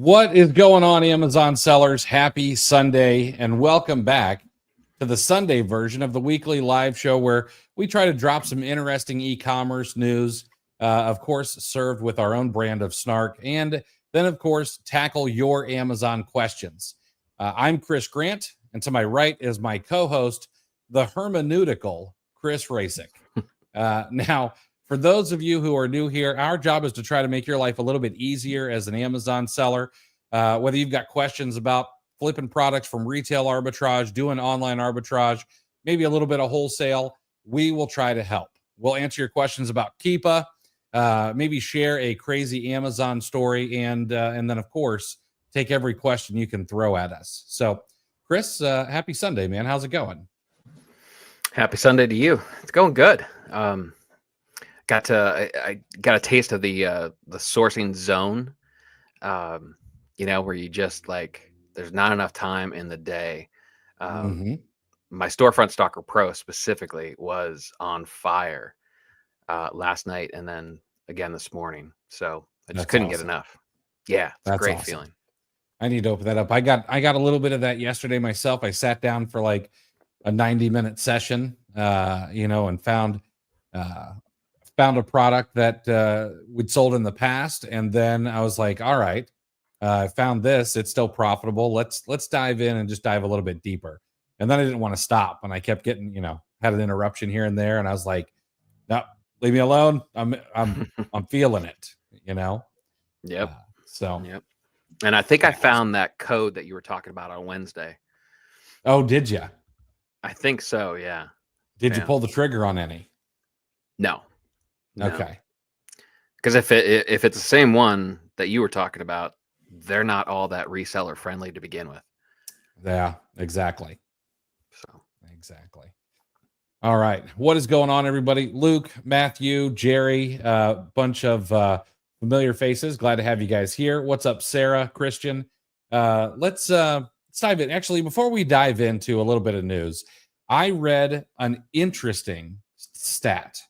What is going on, Amazon sellers? Happy Sunday, and welcome back to the Sunday version of the weekly live show where we try to drop some interesting e-commerce news, of course, served with our own brand of snark, and then, of course, tackle your Amazon questions. I'm Chris Grant, and to my right is my co-host, the hermeneutical Chris Rasick. Now, for those of you who are new here, our job is to try to make your life a little bit easier as an Amazon seller. Whether you've got questions about flipping products from retail arbitrage, doing online arbitrage, maybe a little bit of wholesale, we will try to help. We'll answer your questions about Keepa, maybe share a crazy Amazon story, and then, of course, take every question you can throw at us. So, Chris, happy Sunday, man. How's it going? Happy Sunday to you. It's going good. I got a taste of the sourcing zone, where you just there's not enough time in the day. My Storefront Stalker Pro specifically was on fire last night and then again this morning. So I just couldn't get enough. Yeah, it's a great feeling. I need to open that up. I got a little bit of that yesterday myself. I sat down for like a 90-minute session, and found a product that we'd sold in the past, and then I was like, all right, I found this, it's still profitable, let's dive in and just dive a little bit deeper. And then I didn't want to stop, and I kept getting, had an interruption here and there, and I was like, no, leave me alone. I'm feeling it, Yep. Yep. And I think I found that code that you were talking about on Wednesday. Oh, did you? I think so, yeah. Did you pull the trigger on any? No. Okay. Because if it's the same one that you were talking about, they're not all that reseller friendly to begin with. Yeah, exactly. Exactly. All right. What is going on, everybody? Luke, Matthew, Jerry, bunch of familiar faces. Glad to have you guys here. What's up, Sarah, Christian? Let's dive in. Actually, before we dive into a little bit of news, I read an interesting stat.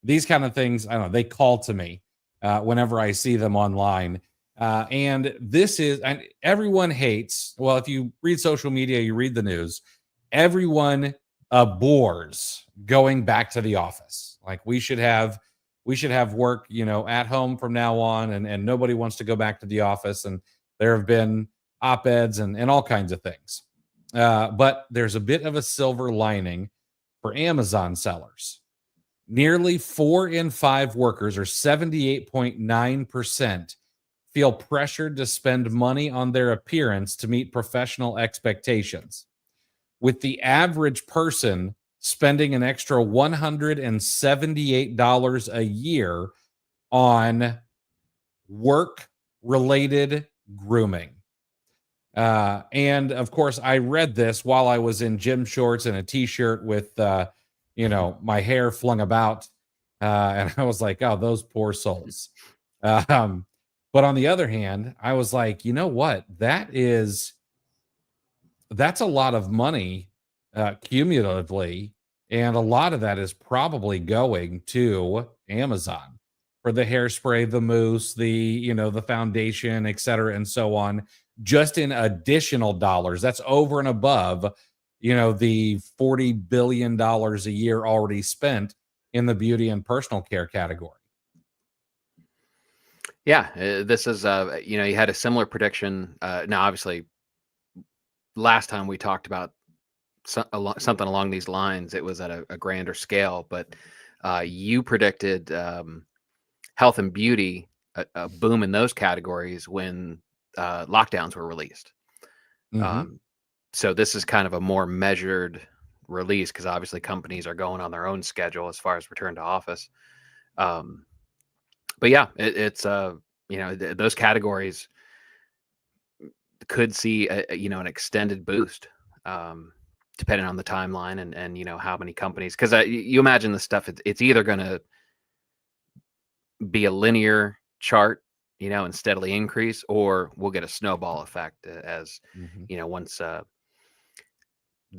These kind of things, I don't know, they call to me whenever I see them online. And this is, and everyone hates, well, if you read social media, you read the news, everyone abhors going back to the office. Like we should have work, at home from now on, and nobody wants to go back to the office. And there have been op-eds and all kinds of things. But there's a bit of a silver lining for Amazon sellers. Nearly 4 in 5 workers, or 78.9%, feel pressured to spend money on their appearance to meet professional expectations, with the average person spending an extra $178 a year on work-related grooming. And of course, I read this while I was in gym shorts and a t-shirt with, my hair flung about. And I was like, oh, those poor souls. But on the other hand, I was like, you know what? That's a lot of money cumulatively. And a lot of that is probably going to Amazon for the hairspray, the mousse, the foundation, et cetera, and so on, just in additional dollars. That's over and above, the $40 billion a year already spent in the beauty and personal care category. Yeah, this is, you had a similar prediction. Now, obviously, last time we talked about something along these lines, it was at a grander scale, but you predicted health and beauty, a boom in those categories when lockdowns were released. So this is kind of a more measured release because obviously companies are going on their own schedule as far as return to office. But yeah, it's those categories could see an extended boost depending on the timeline and how many companies, because you imagine the stuff, it's either going to be a linear chart, and steadily increase, or we'll get a snowball effect as once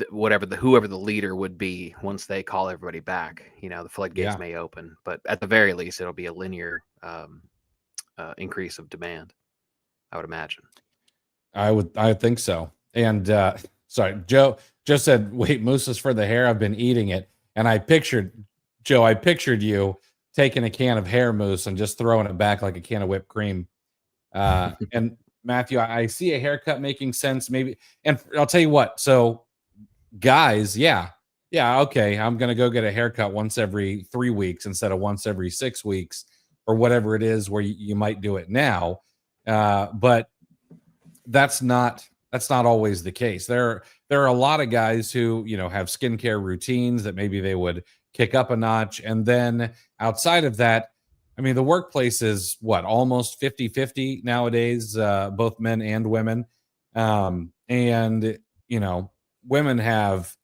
whoever the leader would be, once they call everybody back, the floodgates may open, but at the very least it'll be a linear increase of demand. I would imagine. I think so. And sorry, Joe said, wait, mousse is for the hair. I've been eating it. And I pictured you taking a can of hair mousse and just throwing it back like a can of whipped cream. And Matthew, I see a haircut making sense, maybe. And I'll tell you what. So, guys, yeah, okay, I'm gonna go get a haircut once every 3 weeks instead of once every 6 weeks or whatever it is where you might do it now. But that's not always the case. There are a lot of guys who, have skincare routines that maybe they would kick up a notch. And then outside of that, I mean, the workplace is almost 50-50 nowadays, both men and women. And, women have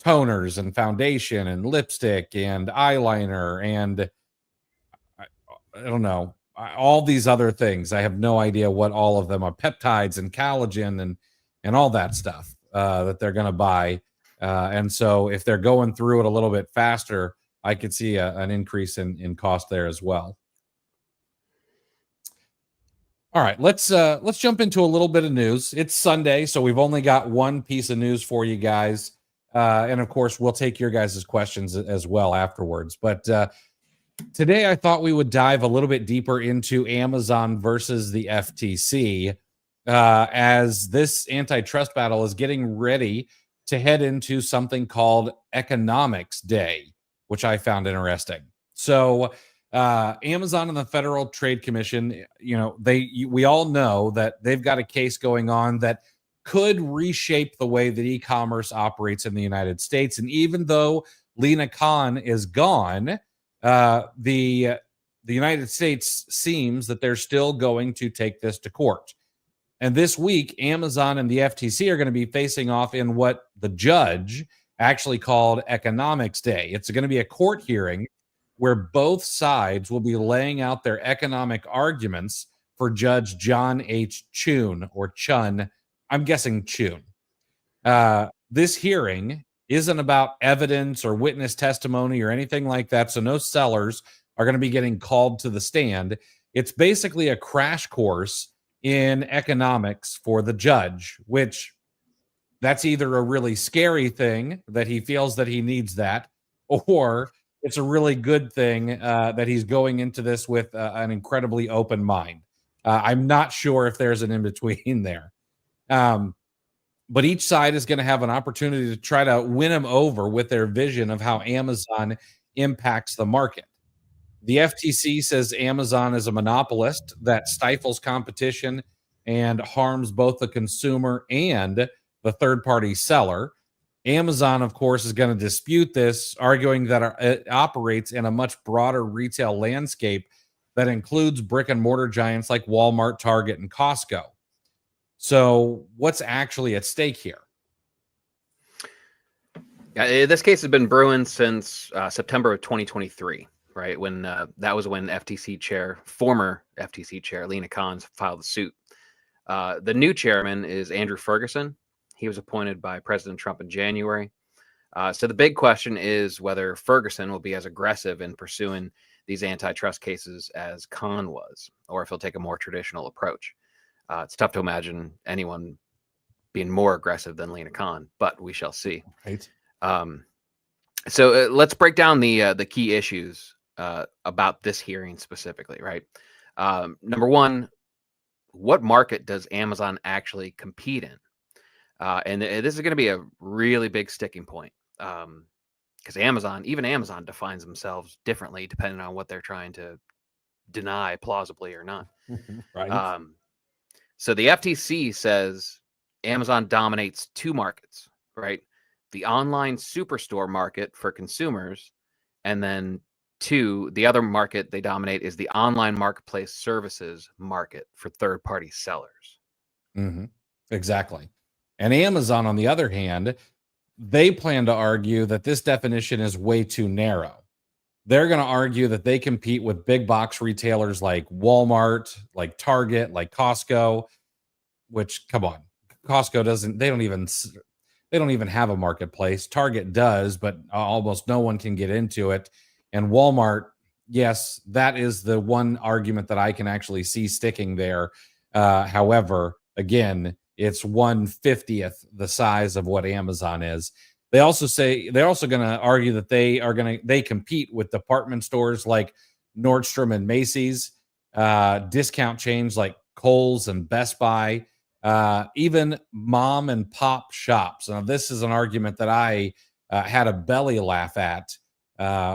toners and foundation and lipstick and eyeliner and I don't know, all these other things. I have no idea what all of them are, peptides and collagen and all that stuff that they're going to buy. And so if they're going through it a little bit faster, I could see an increase in cost there as well. All right, let's jump into a little bit of news. It's Sunday, so we've only got one piece of news for you guys. And of course, we'll take your guys' questions as well afterwards. But today I thought we would dive a little bit deeper into Amazon versus the FTC as this antitrust battle is getting ready to head into something called Economics Day, which I found interesting. So Amazon and the Federal Trade Commission, we all know that they've got a case going on that could reshape the way that e-commerce operates in the United States. And even though Lina Khan is gone, the United States seems that they're still going to take this to court. And this week, Amazon and the FTC are going to be facing off in what the judge actually called Economics Day. It's going to be a court hearing where both sides will be laying out their economic arguments for Judge John H. Chun, or Chun. I'm guessing Chun. This hearing isn't about evidence or witness testimony or anything like that, so no sellers are going to be getting called to the stand. It's basically a crash course in economics for the judge, which that's either a really scary thing that he feels that he needs that, or it's a really good thing that he's going into this with an incredibly open mind. I'm not sure if there's an in-between there. But each side is going to have an opportunity to try to win him over with their vision of how Amazon impacts the market. The FTC says Amazon is a monopolist that stifles competition and harms both the consumer and the third-party seller. Amazon, of course, is going to dispute this, arguing that it operates in a much broader retail landscape that includes brick and mortar giants like Walmart, Target, and Costco. So what's actually at stake here? Yeah, this case has been brewing since September of 2023, right? When that was when former FTC chair, Lina Khan, filed the suit. The new chairman is Andrew Ferguson. He was appointed by President Trump in January. So the big question is whether Ferguson will be as aggressive in pursuing these antitrust cases as Khan was, or if he'll take a more traditional approach. It's tough to imagine anyone being more aggressive than Lina Khan, but we shall see. Right. So let's break down the key issues about this hearing specifically, right? Number one, what market does Amazon actually compete in? And this is going to be a really big sticking point because even Amazon defines themselves differently depending on what they're trying to deny plausibly or not. Right. So the FTC says Amazon dominates two markets, right? The online superstore market for consumers, and then the other market they dominate is the online marketplace services market for third-party sellers. Mm-hmm. Exactly. And Amazon, on the other hand, they plan to argue that this definition is way too narrow. They're going to argue that they compete with big box retailers like Walmart, like Target, like Costco, which, come on, Costco they don't even have a marketplace. Target does, but almost no one can get into it. And Walmart, yes, that is the one argument that I can actually see sticking there. However, again, it's 1/50th the size of what Amazon is. They also say they're also going to argue that they compete with department stores like Nordstrom and Macy's, discount chains like Kohl's and Best Buy, even mom and pop shops. Now, this is an argument that I had a belly laugh at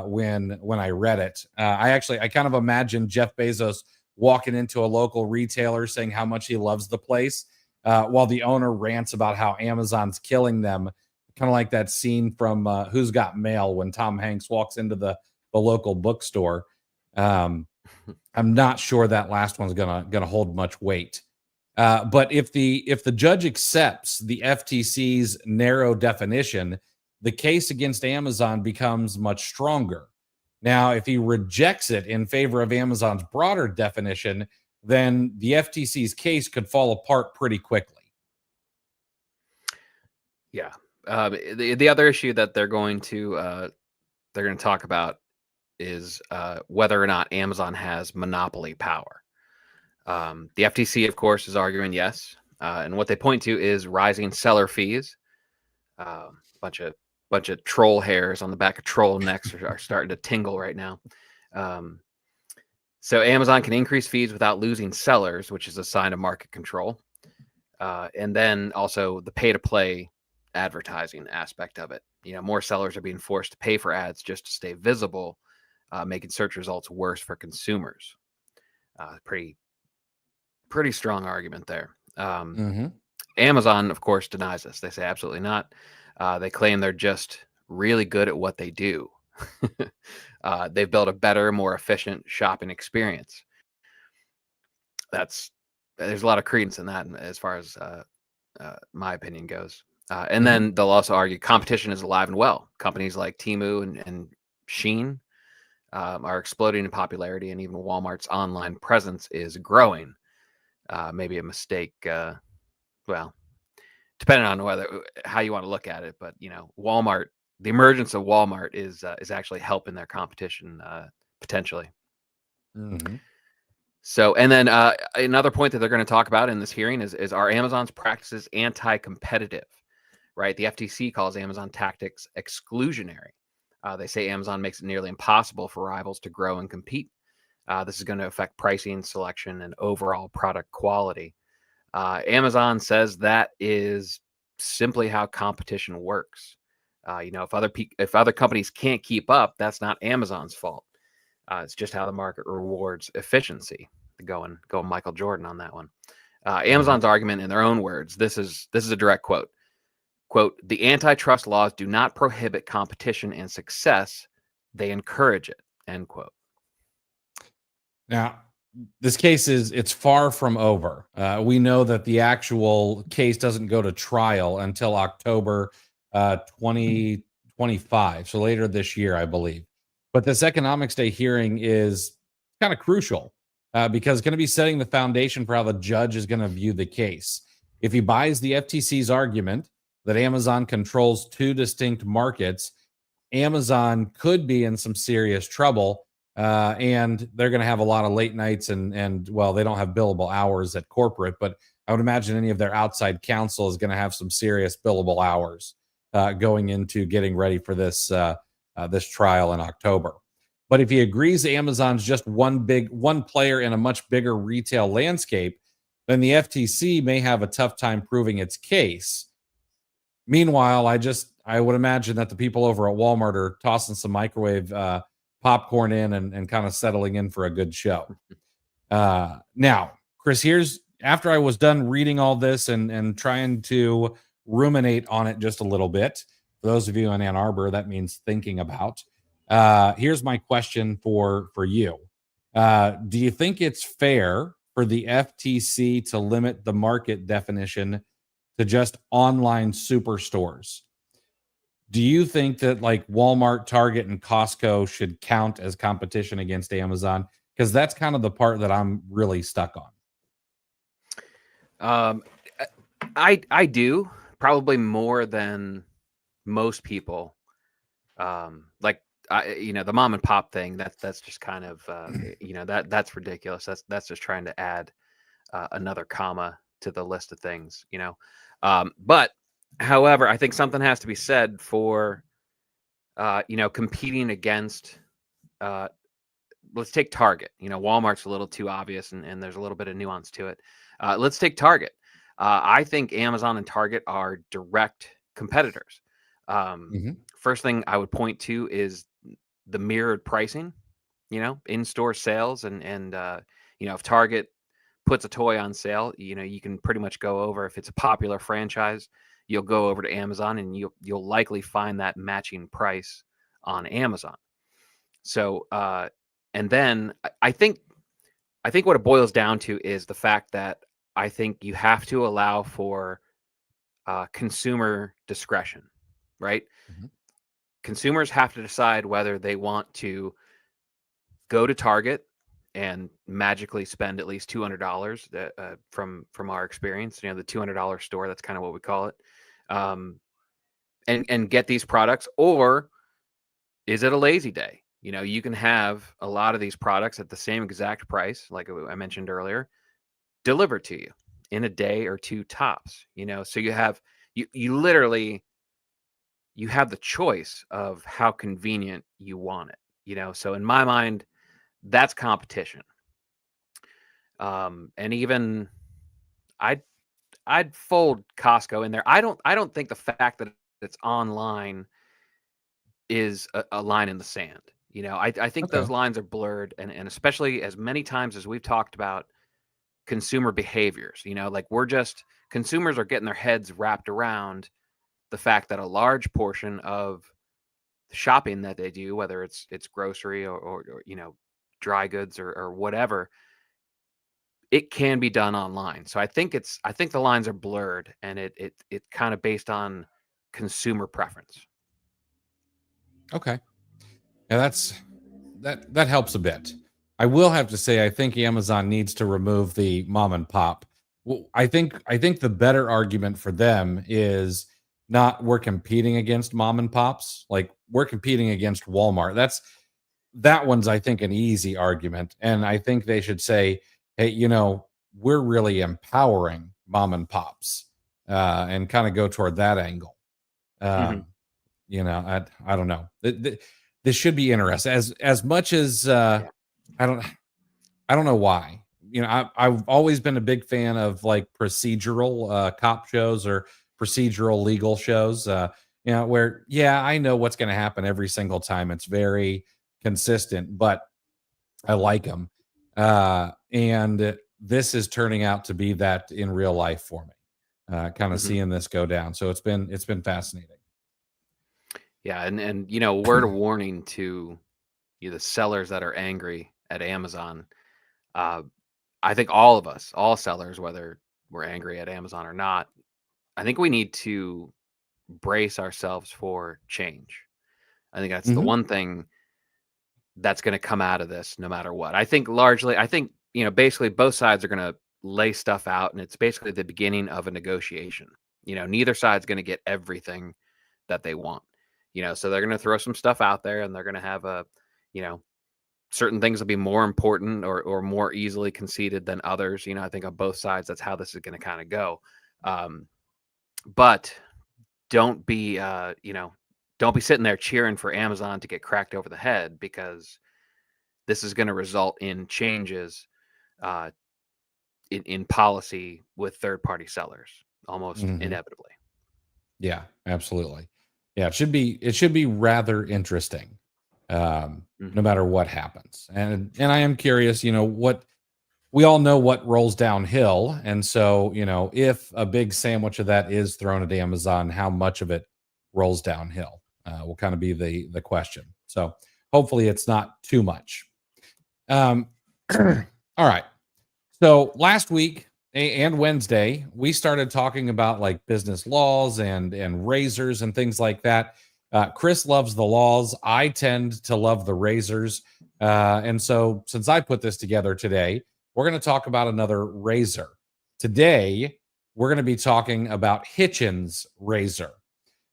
when I read it. I kind of imagine Jeff Bezos walking into a local retailer saying how much he loves the place, while the owner rants about how Amazon's killing them. Kind of like that scene from Who's Got Mail when Tom Hanks walks into the local bookstore. I'm not sure that last one's gonna hold much weight. But if the judge accepts the FTC's narrow definition, the case against Amazon becomes much stronger. Now, if he rejects it in favor of Amazon's broader definition, then the FTC's case could fall apart pretty quickly. Yeah. The other issue that they're going to talk about is whether or not Amazon has monopoly power. The FTC, of course, is arguing yes, and what they point to is rising seller fees. Bunch of troll hairs on the back of troll necks are starting to tingle right now. So Amazon can increase fees without losing sellers, which is a sign of market control. And then also the pay-to-play advertising aspect of it. More sellers are being forced to pay for ads just to stay visible, making search results worse for consumers. Pretty strong argument there. Amazon, of course, denies this. They say absolutely not. They claim they're just really good at what they do. They've built a better, more efficient shopping experience. There's a lot of credence in that as far as my opinion goes. And then they'll also argue competition is alive and well. Companies like Temu and Shein are exploding in popularity, and even Walmart's online presence is growing. Maybe a mistake. Well, depending on how you want to look at it, but Walmart, the emergence of Walmart is actually helping their competition potentially. So, and then another point that they're going to talk about in this hearing is are Amazon's practices anti-competitive? Right? The FTC calls Amazon tactics exclusionary. They say Amazon makes it nearly impossible for rivals to grow and compete. This is going to affect pricing, selection, and overall product quality. Amazon says that is simply how competition works. If other companies can't keep up, that's not Amazon's fault. It's just how the market rewards efficiency. Going Michael Jordan on that one. Amazon's argument, in their own words, this is a direct quote. Quote, the antitrust laws do not prohibit competition and success. They encourage it, end quote. Now, this case it's far from over. We know that the actual case doesn't go to trial until October 2025, so later this year, I believe. But this Economics Day hearing is kind of crucial because it's going to be setting the foundation for how the judge is going to view the case. If he buys the FTC's argument that Amazon controls two distinct markets, Amazon could be in some serious trouble. And they're going to have a lot of late nights and well, they don't have billable hours at corporate, but I would imagine any of their outside counsel is going to have some serious billable hours going into getting ready for this trial in October. But if he agrees Amazon's just one player in a much bigger retail landscape, then the FTC may have a tough time proving its case. Meanwhile, I would imagine that the people over at Walmart are tossing some microwave popcorn in and kind of settling in for a good show. Now, Chris, after I was done reading all this and trying to ruminate on it just a little bit, for those of you in Ann Arbor, that means thinking about. Here's my question for you. Do you think it's fair for the FTC to limit the market definition to just online superstores? Do you think that like Walmart, Target, and Costco should count as competition against Amazon? Because that's kind of the part that I'm really stuck on. I do, probably more than most people. The mom and pop thing, that's just kind of that's ridiculous. That's just trying to add another comma to the list of things, but however, I think something has to be said for, competing against, let's take Target. Walmart's a little too obvious, and there's a little bit of nuance to it. Let's take Target. I think Amazon and Target are direct competitors. First thing I would point to is the mirrored pricing, in-store sales, and if Target puts a toy on sale, you can pretty much go over, if it's a popular franchise, you'll go over to Amazon and you'll likely find that matching price on Amazon. So, and then I think what it boils down to is the fact that I think you have to allow for consumer discretion, right? Consumers have to decide whether they want to go to Target and magically spend at least $200 from our experience, the $200 store, that's kind of what we call it, and get these products, or is it a lazy day? You can have a lot of these products at the same exact price, like I mentioned earlier, delivered to you in a day or two tops. So you have you literally you have the choice of how convenient you want it. So in my mind, that's competition. And even I'd fold Costco in there. I don't think the fact that it's online is a line in the sand. I think those lines are blurred, and especially as many times as we've talked about consumer behaviors, like consumers are getting their heads wrapped around the fact that a large portion of the shopping that they do, whether it's grocery or dry goods or whatever, it can be done online. So I think the lines are blurred, and it kind of based on consumer preference. Okay. Yeah, that helps a bit. I will have to say, I think Amazon needs to remove the mom and pop. Well, I think the better argument for them is not we're competing against mom and pops, like we're competing against Walmart. That one's, I think, an easy argument. And I think they should say, hey, we're really empowering mom and pops, and kind of go toward that angle. I don't know. This should be interesting. As much as I don't know why. I've always been a big fan of like procedural cop shows or procedural legal shows. Where I know what's going to happen every single time. It's very consistent, but I like them. And this is turning out to be that in real life for me. Kind of seeing this go down. So it's been fascinating. Yeah, and word of warning to the sellers that are angry at Amazon. I think all of us, all sellers, whether we're angry at Amazon or not, I think we need to brace ourselves for change. I think that's the one thing that's going to come out of this, no matter what. I think basically both sides are going to lay stuff out, and it's basically the beginning of a negotiation. Neither side's going to get everything that they want. So they're going to throw some stuff out there, and they're going to have certain things will be more important or more easily conceded than others. I think on both sides, that's how this is going to kind of go. But don't be sitting there cheering for Amazon to get cracked over the head, because this is going to result in changes in policy with third-party sellers almost inevitably. Yeah, absolutely. Yeah, it should be rather interesting, no matter what happens. And I am curious, what we all know what rolls downhill. And so, if a big sandwich of that is thrown at Amazon, how much of it rolls downhill will kind of be the question. So hopefully it's not too much. All right. So last week and Wednesday, we started talking about like business laws and razors and things like that. Chris loves the laws. I tend to love the razors. And so since I put this together today, we're going to talk about another razor. Today, we're going to be talking about Hitchens razor.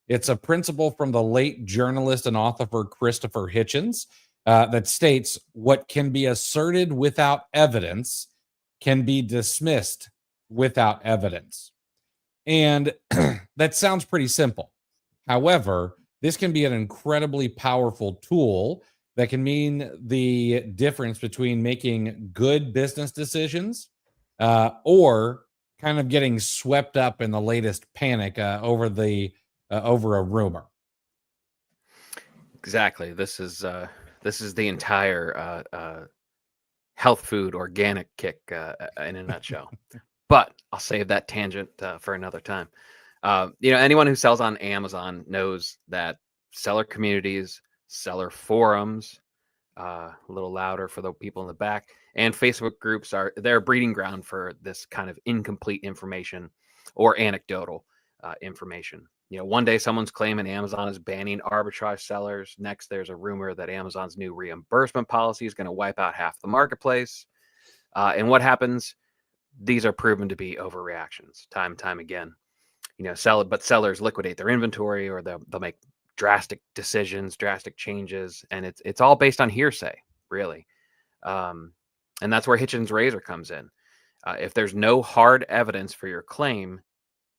It's a principle from the late journalist and author Christopher Hitchens that states what can be asserted without evidence can be dismissed without evidence. And that sounds pretty simple. However, this can be an incredibly powerful tool that can mean the difference between making good business decisions or kind of getting swept up in the latest panic over a rumor. Exactly. This is the entire health food organic kick in a nutshell. But I'll save that tangent for another time. Anyone who sells on Amazon knows that seller communities, seller forums, a little louder for the people in the back, and Facebook groups they're a breeding ground for this kind of incomplete information or anecdotal information. One day someone's claiming Amazon is banning arbitrage sellers. Next, there's a rumor that Amazon's new reimbursement policy is going to wipe out half the marketplace. And what happens? These are proven to be overreactions time and time again. Sellers liquidate their inventory, or they'll make drastic decisions, drastic changes, and it's all based on hearsay, really. And that's where Hitchens razor comes in. If there's no hard evidence for your claim,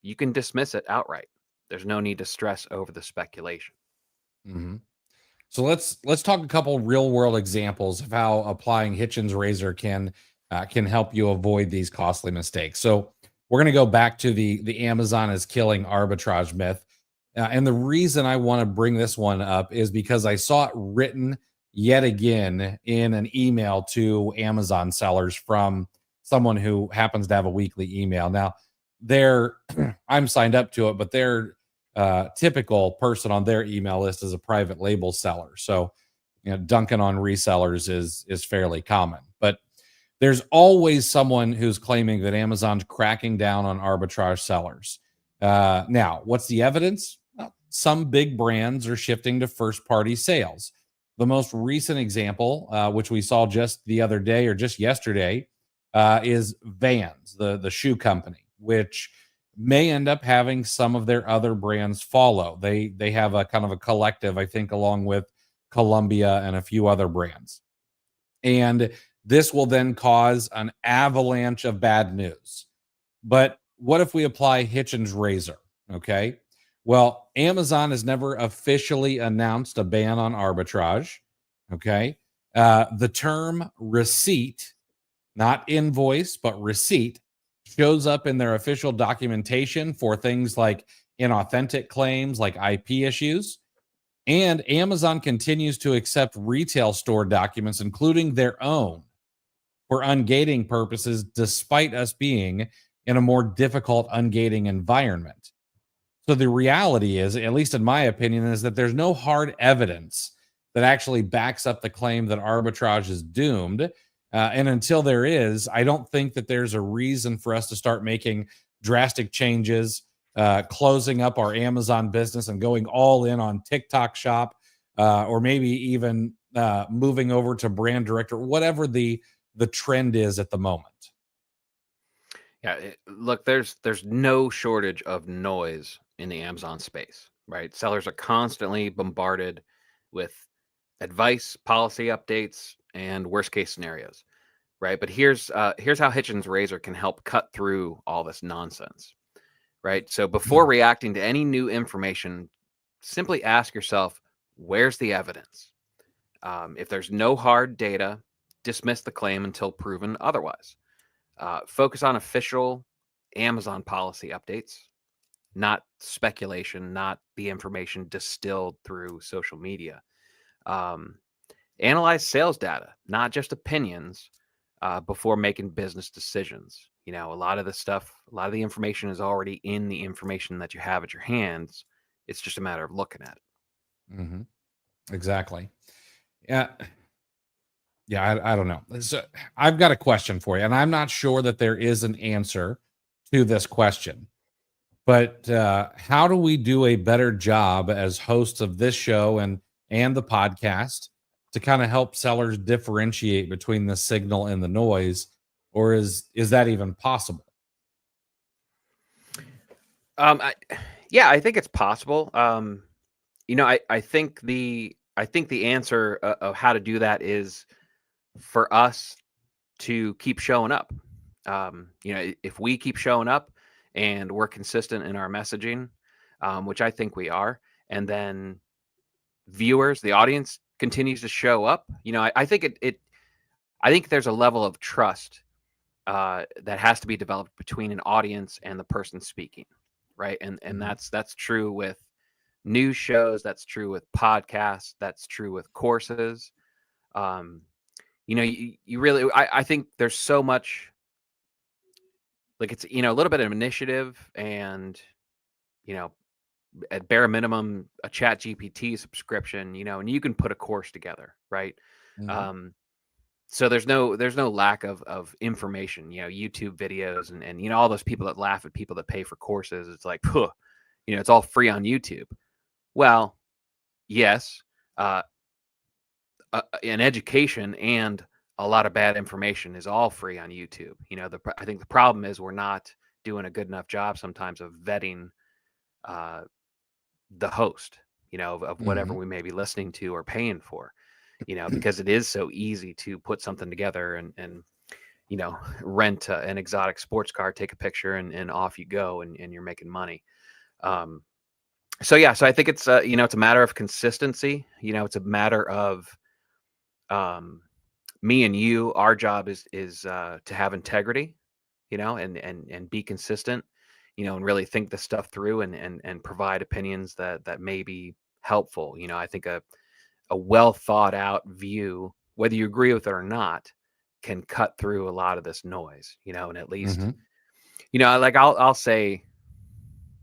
you can dismiss it outright. There's no need to stress over the speculation. Mm-hmm. So let's talk a couple real world examples of how applying Hitchens razor can help you avoid these costly mistakes. So we're going to go back to the Amazon is killing arbitrage myth. And the reason I want to bring this one up is because I saw it written yet again in an email to Amazon sellers from someone who happens to have a weekly email. Now, I'm signed up to it, but their typical person on their email list is a private label seller. So, dunking on resellers is fairly common. But there's always someone who's claiming that Amazon's cracking down on arbitrage sellers. Now, what's the evidence? Well, some big brands are shifting to first-party sales. The most recent example, which we saw just the other day or just yesterday, is Vans, the shoe company, which may end up having some of their other brands follow. They have a kind of a collective, I think, along with Columbia and a few other brands. And this will then cause an avalanche of bad news. But what if we apply Hitchens razor? Okay. Well, Amazon has never officially announced a ban on arbitrage. Okay. The term receipt, not invoice, but receipt, shows up in their official documentation for things like inauthentic claims, like IP issues. And Amazon continues to accept retail store documents, including their own, for ungating purposes, despite us being in a more difficult ungating environment. So the reality is, at least in my opinion, is that there's no hard evidence that actually backs up the claim that arbitrage is doomed. And until there is, I don't think that there's a reason for us to start making drastic changes, closing up our Amazon business and going all in on TikTok Shop, or maybe even moving over to brand director, whatever the trend is at the moment. Yeah, look, there's no shortage of noise in the Amazon space, right? Sellers are constantly bombarded with advice, policy updates, and worst case scenarios, right? But here's how Hitchens razor can help cut through all this nonsense, right? So before reacting to any new information, simply ask yourself, where's the evidence? If there's no hard data, dismiss the claim until proven otherwise. Focus on official Amazon policy updates, not speculation, not the information distilled through social media. Analyze sales data, not just opinions, before making business decisions. A lot of the information is already in the information that you have at your hands. It's just a matter of looking at it. Mm-hmm. Exactly. Yeah. Yeah, I don't know. So I've got a question for you, and I'm not sure that there is an answer to this question. But how do we do a better job as hosts of this show and the podcast to kind of help sellers differentiate between the signal and the noise, or is that even possible? I think it's possible. I think the answer of how to do that is for us to keep showing up. if we keep showing up and we're consistent in our messaging, which I think we are, and then viewers, the audience continues to show up, I think I think there's a level of trust that has to be developed between an audience and the person speaking, right? And that's true with news shows, that's true with podcasts, that's true with courses. You really, I think there's so much, like, it's, a little bit of initiative and, at bare minimum, a chat GPT subscription, and you can put a course together, right? So there's no lack of information, YouTube videos and all those people that laugh at people that pay for courses. It's like, it's all free on YouTube. Well, yes, an education and a lot of bad information is all free on YouTube. I think the problem is we're not doing a good enough job sometimes of vetting the host, of whatever we may be listening to or paying for, because it is so easy to put something together and rent an exotic sports car, take a picture, and off you go, and you're making money. So I think it's it's a matter of consistency. It's a matter of me and you. Our job is to have integrity, and be consistent, and really think this stuff through and provide opinions that may be helpful. I think a well thought out view, whether you agree with it or not, can cut through a lot of this noise, and at least, like I'll say,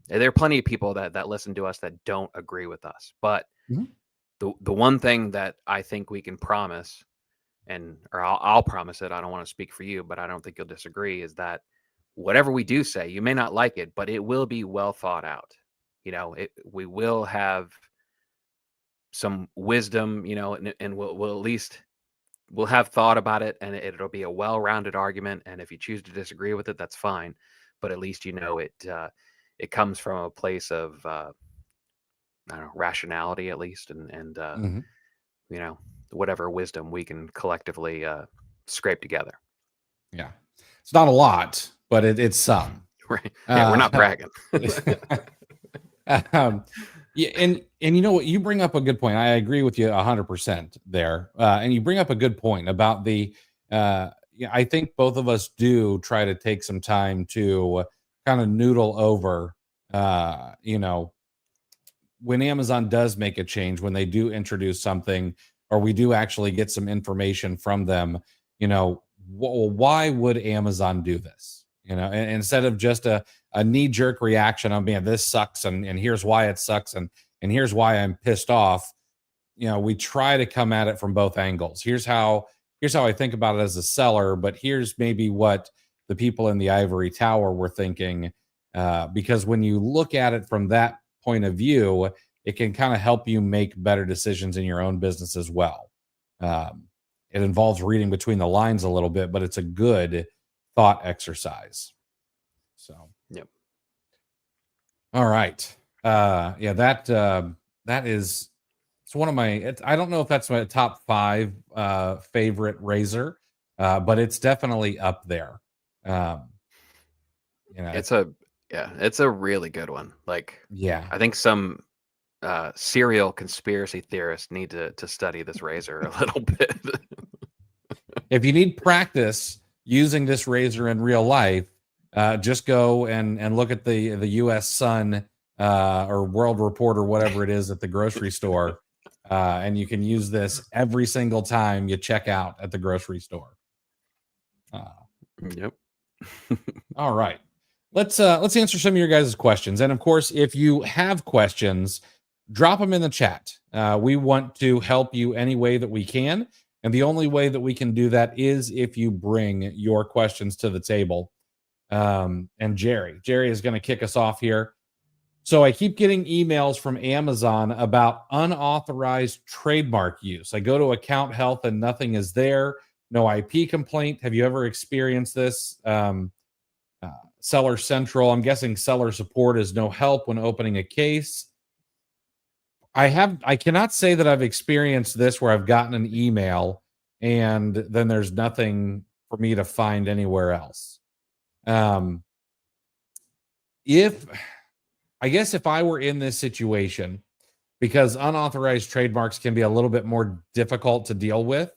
there are plenty of people that listen to us that don't agree with us. But the one thing that I think we can promise, or I'll promise it, I don't want to speak for you, but I don't think you'll disagree, is that whatever we do say, you may not like it, but it will be well thought out. We will have some wisdom, and we'll at least we'll have thought about it, and it'll be a well-rounded argument. And if you choose to disagree with it, that's fine. But at least it comes from a place of I don't know, rationality, at least, and whatever wisdom we can collectively scrape together. Yeah, it's not a lot, but it's some. Right? Yeah, we're not bragging. Yeah, and you know what, you bring up a good point. I agree with you 100% there. And you bring up a good point about the. I think both of us do try to take some time to kind of noodle over. When Amazon does make a change, when they do introduce something, or we do actually get some information from them, why would Amazon do this? And instead of just a knee-jerk reaction on, man, this sucks, and here's why it sucks, and here's why I'm pissed off. We try to come at it from both angles. Here's how I think about it as a seller, but here's maybe what the people in the ivory tower were thinking. Because when you look at it from that point of view, it can kind of help you make better decisions in your own business as well. It involves reading between the lines a little bit, but it's a good thought exercise. So, yep. All right. That is, it's one of my, I don't know if that's my top 5 favorite razor, but it's definitely up there. It's a really good one. Like, yeah, I think some serial conspiracy theorists need to study this razor a little bit. If you need practice using this razor in real life, just go and look at the U.S. Sun or World Report or whatever it is at the grocery store, and you can use this every single time you check out at the grocery store. Yep. All right. Let's answer some of your guys' questions. And of course, if you have questions, drop them in the chat. We want to help you any way that we can. And the only way that we can do that is if you bring your questions to the table. And Jerry is going to kick us off here. So I keep getting emails from Amazon about unauthorized trademark use. I go to account health and nothing is there. No IP complaint. Have you ever experienced this? Seller Central, I'm guessing seller support is no help when opening a case. I cannot say that I've experienced this where I've gotten an email and then there's nothing for me to find anywhere else. If I were in this situation, because unauthorized trademarks can be a little bit more difficult to deal with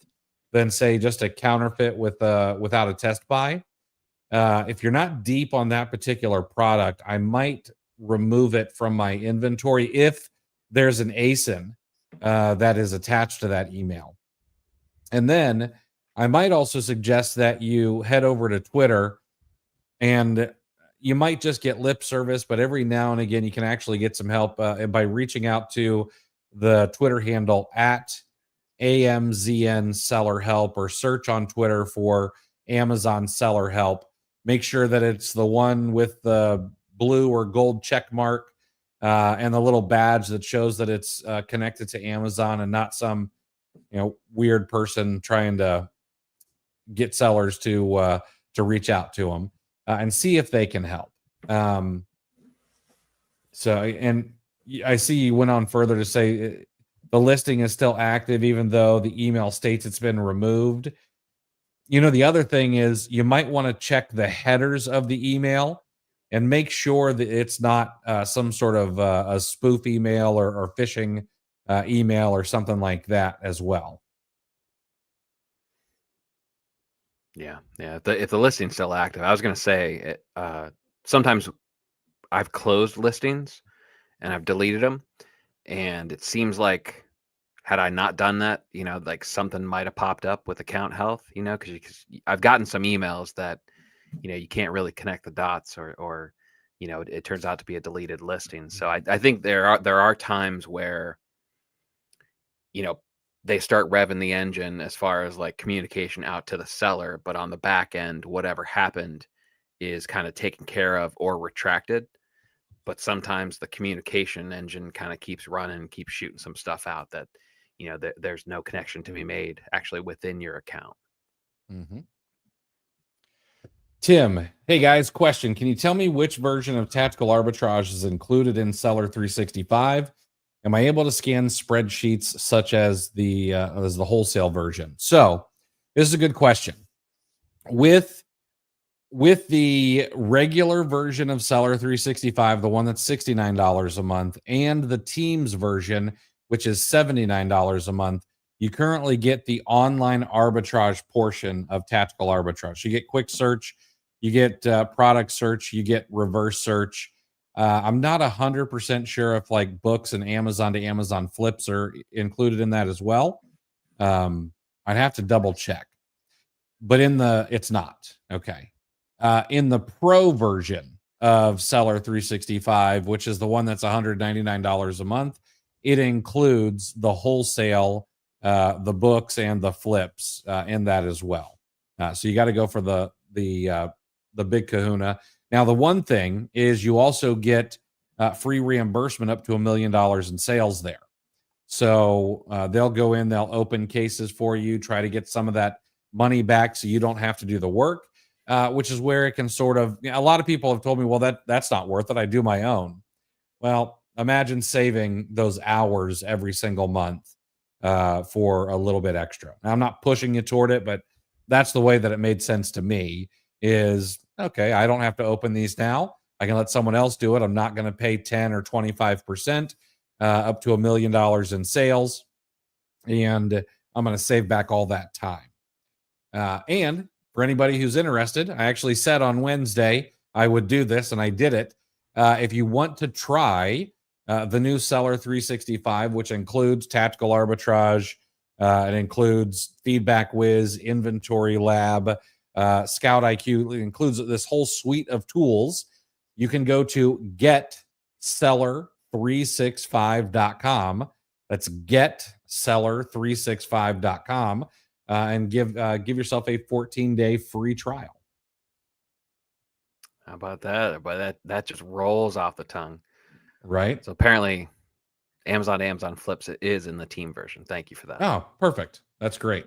than, say, just a counterfeit without a test buy. If you're not deep on that particular product, I might remove it from my inventory if there's an ASIN that is attached to that email. And then I might also suggest that you head over to Twitter, and you might just get lip service, but every now and again, you can actually get some help by reaching out to the Twitter handle at AMZN Seller Help, or search on Twitter for Amazon Seller Help. Make sure that it's the one with the blue or gold check mark and the little badge that shows that it's connected to Amazon, and not some weird person trying to get sellers to reach out to them and see if they can help. So, and I see you went on further to say the listing is still active, even though the email states it's been removed. The other thing is you might want to check the headers of the email and make sure that it's not some sort of a spoof email or phishing email or something like that as well. Yeah. If the listing's still active, I was going to say, sometimes I've closed listings and I've deleted them, and it seems like, had I not done that, like something might have popped up with account health, because I've gotten some emails that, you can't really connect the dots, or it turns out to be a deleted listing. So I think there are times where, they start revving the engine as far as like communication out to the seller, but on the back end, whatever happened is kind of taken care of or retracted. But sometimes the communication engine kind of keeps running, keeps shooting some stuff out that, there's no connection to be made actually within your account. Mm-hmm. Tim, hey guys, question. Can you tell me which version of Tactical Arbitrage is included in Seller 365? Am I able to scan spreadsheets such as the wholesale version? So this is a good question. With the regular version of Seller 365, the one that's $69 a month, and the Teams version, which is $79 a month, you currently get the online arbitrage portion of Tactical Arbitrage. You get quick search, you get product search, you get reverse search. I'm not 100% sure if like books and Amazon to Amazon flips are included in that as well. I'd have to double check, but it's not. Okay. In the pro version of Seller 365, which is the one that's $199 a month, it includes the wholesale, the books, and the flips in that as well. So you got to go for the big kahuna. Now, the one thing is you also get free reimbursement up to $1 million in sales there. So they'll go in, they'll open cases for you, try to get some of that money back so you don't have to do the work, which is where it can sort of, a lot of people have told me, well, that's not worth it. I do my own. Well, imagine saving those hours every single month for a little bit extra. Now, I'm not pushing you toward it, but that's the way that it made sense to me is, okay, I don't have to open these now. I can let someone else do it. I'm not going to pay 10 or 25% up to $1 million in sales. And I'm going to save back all that time. And for anybody who's interested, I actually said on Wednesday I would do this, and I did it. If you want to try the new Seller 365, which includes Tactical Arbitrage, it includes Feedback Wiz, Inventory Lab, Scout IQ, it includes this whole suite of tools. You can go to getseller365.com. That's getseller365.com. And give yourself a 14-day free trial. How about that? But that just rolls off the tongue, right? So apparently, Amazon flips it is in the team version. Thank you for that. Oh, perfect. That's great.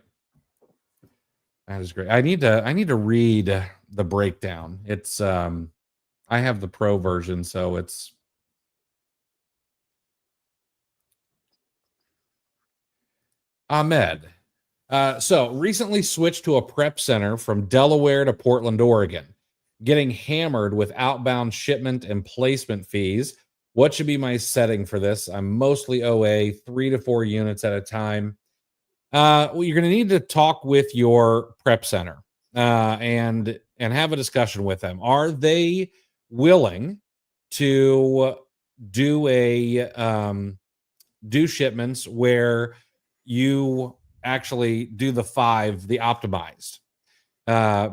That is great. I need to read the breakdown. It's I have the pro version, so it's Ahmed. So recently switched to a prep center from Delaware to Portland, Oregon. getting hammered with outbound shipment and placement fees. What should be my setting for this? I'm mostly OA, 3 to 4 units at a time. Well, you're going to need to talk with your prep center and have a discussion with them. Are they willing to do shipments where you actually do the 5, the optimized?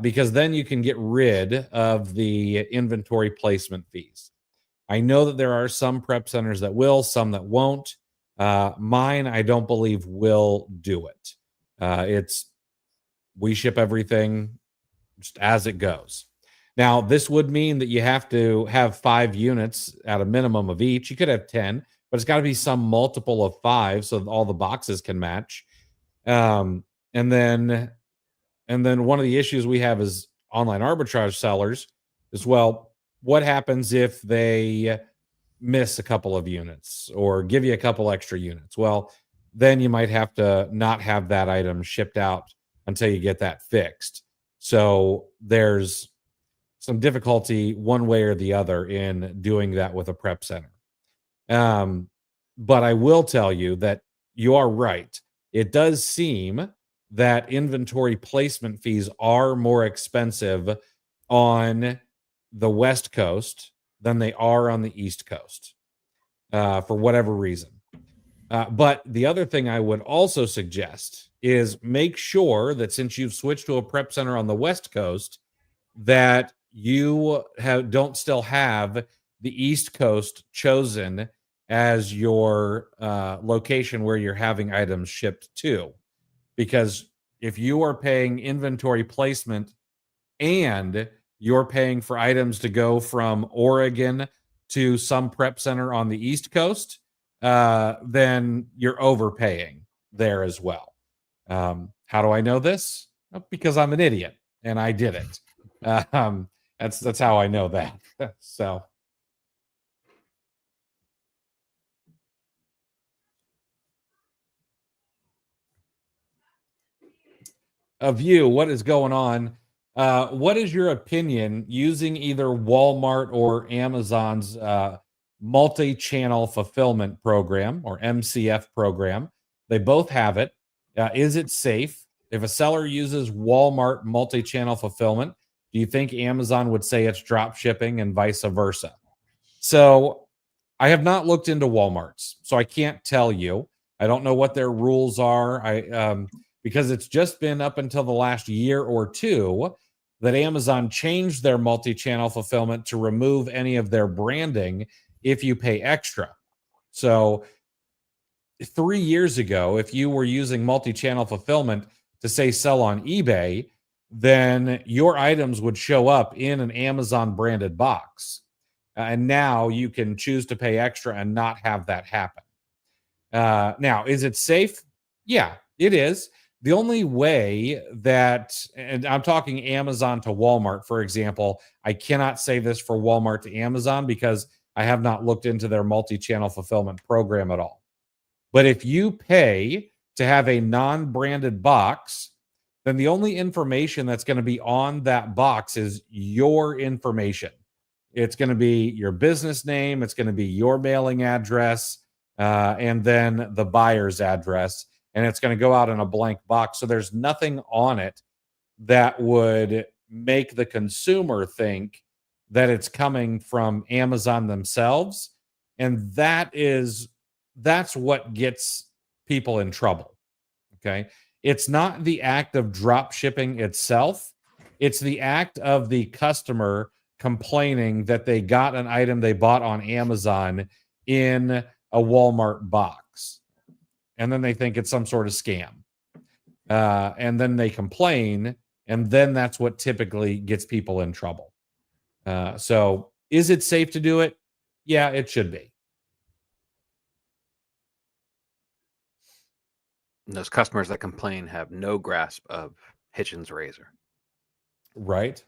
Because then you can get rid of the inventory placement fees. I know that there are some prep centers that will, some that won't. Mine, I don't believe, will do it. We ship everything just as it goes. Now, this would mean that you have to have 5 units at a minimum of each. You could have 10, but it's got to be some multiple of 5 so that all the boxes can match. And then one of the issues we have is online arbitrage sellers as well. What happens if they miss a couple of units or give you a couple extra units? Well, then you might have to not have that item shipped out until you get that fixed. So there's some difficulty one way or the other in doing that with a prep center. But I will tell you that you are right. It does seem that inventory placement fees are more expensive on the West Coast than they are on the East Coast for whatever reason. But the other thing I would also suggest is make sure that since you've switched to a prep center on the West Coast, that you don't still have the East Coast chosen as your location where you're having items shipped to. Because if you are paying inventory placement and you're paying for items to go from Oregon to some prep center on the East Coast, then you're overpaying there as well. How do I know this? Because I'm an idiot and I did it. That's how I know that. So. Of you, what is going on? What is your opinion using either Walmart or Amazon's multi-channel fulfillment program or MCF program? They both have it. Is it safe? If a seller uses Walmart multi-channel fulfillment, do you think Amazon would say it's drop shipping and vice versa? So I have not looked into Walmart's, so I can't tell you. I don't know what their rules are. Because it's just been up until the last year or two that Amazon changed their multi-channel fulfillment to remove any of their branding if you pay extra. So 3 years ago, if you were using multi-channel fulfillment to say sell on eBay, then your items would show up in an Amazon branded box. And now you can choose to pay extra and not have that happen. Now, is it safe? Yeah, it is. The only way that, and I'm talking Amazon to Walmart, for example, I cannot say this for Walmart to Amazon because I have not looked into their multi-channel fulfillment program at all. But if you pay to have a non-branded box, then the only information that's going to be on that box is your information. It's going to be your business name. It's going to be your mailing address, and then the buyer's address. And it's going to go out in a blank box. So there's nothing on it that would make the consumer think that it's coming from Amazon themselves. And that's what gets people in trouble. Okay. It's not the act of drop shipping itself. It's the act of the customer complaining that they got an item they bought on Amazon in a Walmart box. And then they think it's some sort of scam. And then they complain. And then that's what typically gets people in trouble. So is it safe to do it? Yeah, it should be. And those customers that complain have no grasp of Hitchens razor. Right.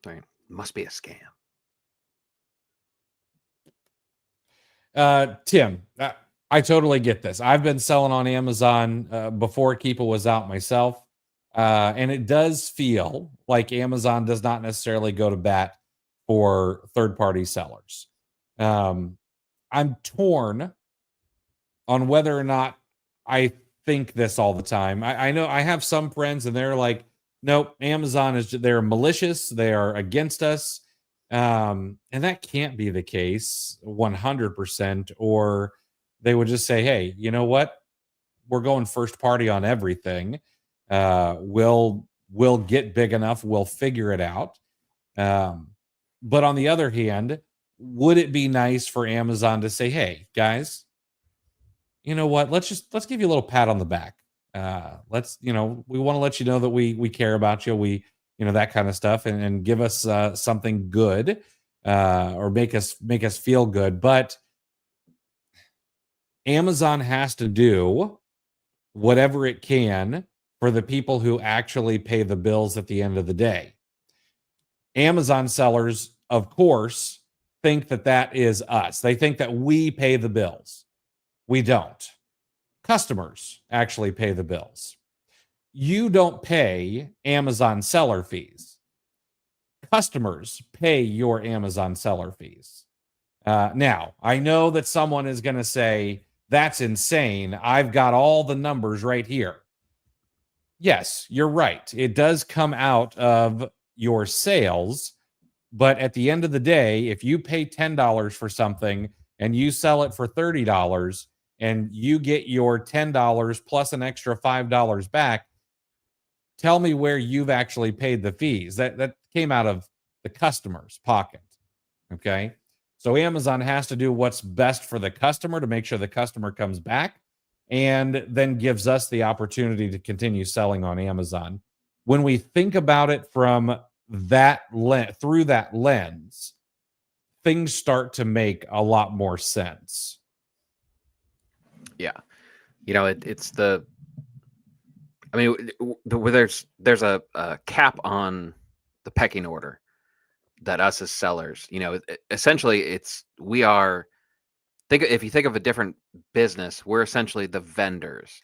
Right. Must be a scam. Tim, I totally get this. I've been selling on Amazon before Keepa was out myself. And it does feel like Amazon does not necessarily go to bat for third-party sellers. I'm torn on whether or not I think this all the time. I know I have some friends and they're like, nope, Amazon they're malicious, they are against us. And that can't be the case 100%. Or they would just say, hey, you know what? We're going first party on everything. We'll get big enough, we'll figure it out. But on the other hand, would it be nice for Amazon to say, hey, guys, you know what? Let's give you a little pat on the back. We want to let you know that we care about you. That kind of stuff, and give us something good, or make us feel good. But Amazon has to do whatever it can for the people who actually pay the bills at the end of the day. Amazon sellers, of course, think that is us. They think that we pay the bills. We don't. Customers actually pay the bills. You don't pay Amazon seller fees. Customers pay your Amazon seller fees. Now, I know that someone is going to say, that's insane. I've got all the numbers right here. Yes, you're right. It does come out of your sales. But at the end of the day, if you pay $10 for something and you sell it for $30 and you get your $10 plus an extra $5 back, tell me where you've actually paid the fees. That came out of the customer's pocket. Okay. So Amazon has to do what's best for the customer to make sure the customer comes back, and then gives us the opportunity to continue selling on Amazon. When we think about it from through that lens, things start to make a lot more sense. Yeah. There's a cap on the pecking order that us as sellers, essentially if you think of a different business, we're essentially the vendors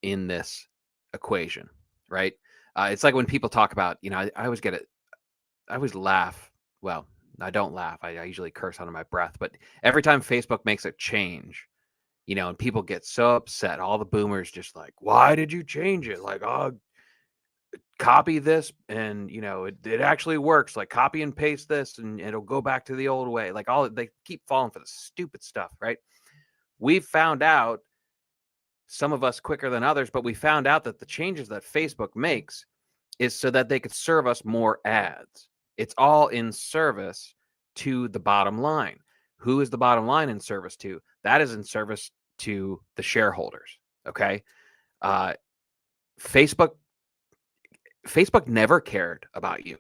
in this equation, right? It's like when people talk about, I always laugh. Well, I don't laugh. I usually curse under my breath, but every time Facebook makes a change, and people get so upset, all the boomers just like, why did you change it? Like, oh, copy this and it actually works, like copy and paste this and it'll go back to the old way. Like, they keep falling for the stupid stuff, right? We've found out, some of us quicker than others, but we found out that the changes that Facebook makes is so that they could serve us more ads. It's all in service to the bottom line. Who is the bottom line in service to? That is in service to the shareholders. Okay. Facebook never cared about you,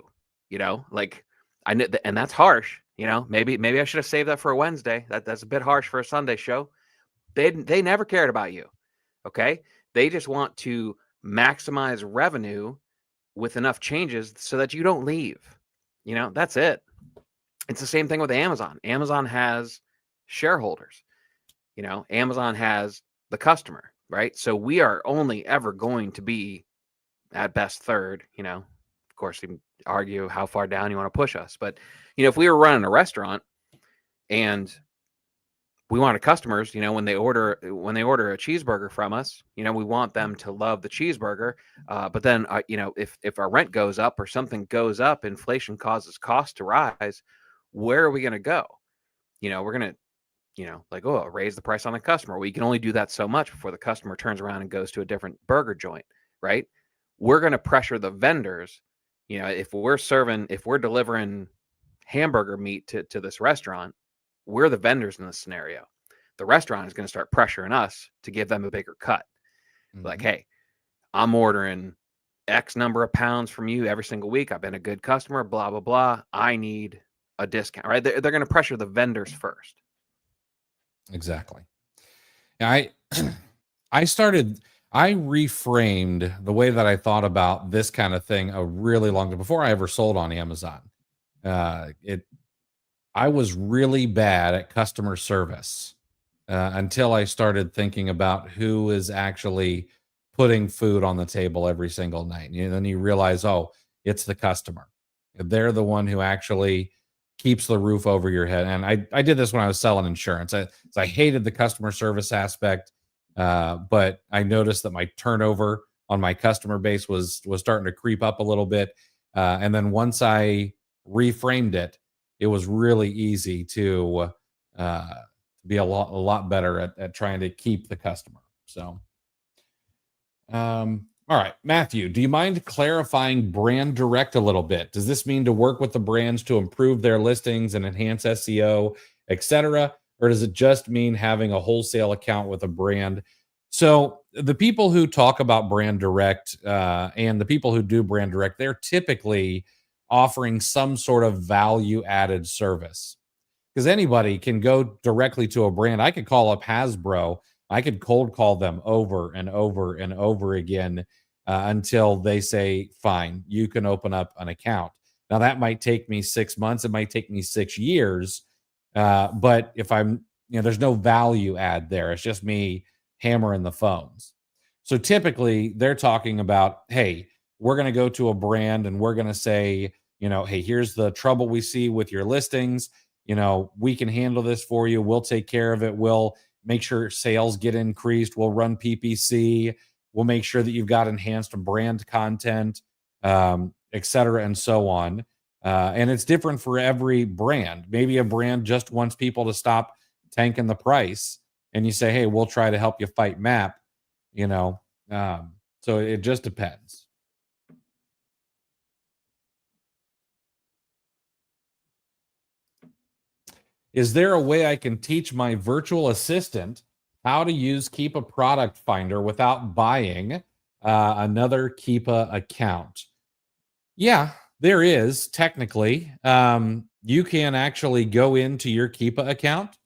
like, I know, and that's harsh. Maybe I should have saved that for a Wednesday. That's a bit harsh for a Sunday show. They never cared about you. Okay. They just want to maximize revenue with enough changes so that you don't leave. That's it. It's the same thing with Amazon. Amazon has shareholders. Amazon has the customer, right? So we are only ever going to be at best third. Of course, you can argue how far down you want to push us, but if we were running a restaurant and we wanted customers, when they order a cheeseburger from us, we want them to love the cheeseburger. But then, if our rent goes up or something goes up, inflation causes costs to rise. Where are we going to go? We're going to, raise the price on the customer. We can only do that so much before the customer turns around and goes to a different burger joint, right? We're going to pressure the vendors. If we're delivering hamburger meat to this restaurant, we're the vendors in this scenario. The restaurant is going to start pressuring us to give them a bigger cut. Mm-hmm. Like, hey, I'm ordering X number of pounds from you every single week. I've been a good customer, blah, blah, blah. I need a discount, right? They're going to pressure the vendors first. Exactly. I reframed the way that I thought about this kind of thing a really long time before I ever sold on Amazon. I was really bad at customer service until I started thinking about who is actually putting food on the table every single night. And then you realize, oh, it's the customer. They're the one who actually keeps the roof over your head. And I did this when I was selling insurance. I hated the customer service aspect, but I noticed that my turnover on my customer base was starting to creep up a little bit. And then once I reframed it, it was really easy to be a lot better at trying to keep the customer. So, all right, Matthew, do you mind clarifying brand direct a little bit? Does this mean to work with the brands to improve their listings and enhance SEO, etc., or does it just mean having a wholesale account with a brand? So the people who talk about brand direct and the people who do brand direct, they're typically offering some sort of value added service, because anybody can go directly to a brand. I could call up Hasbro. I could cold call them over and over and over again until they say, fine, you can open up an account. Now, that might take me 6 months. It might take me 6 years. But if there's no value add there. It's just me hammering the phones. So typically they're talking about, hey, we're going to go to a brand and we're going to say, hey, here's the trouble we see with your listings. We can handle this for you. We'll take care of it. We'll make sure sales get increased. We'll run PPC. We'll make sure that you've got enhanced brand content, et cetera, and so on. And it's different for every brand. Maybe a brand just wants people to stop tanking the price. And you say, hey, we'll try to help you fight MAP, so it just depends. Is there a way I can teach my virtual assistant how to use Keepa product finder without buying another Keepa account? Yeah, there is technically. You can actually go into your Keepa account.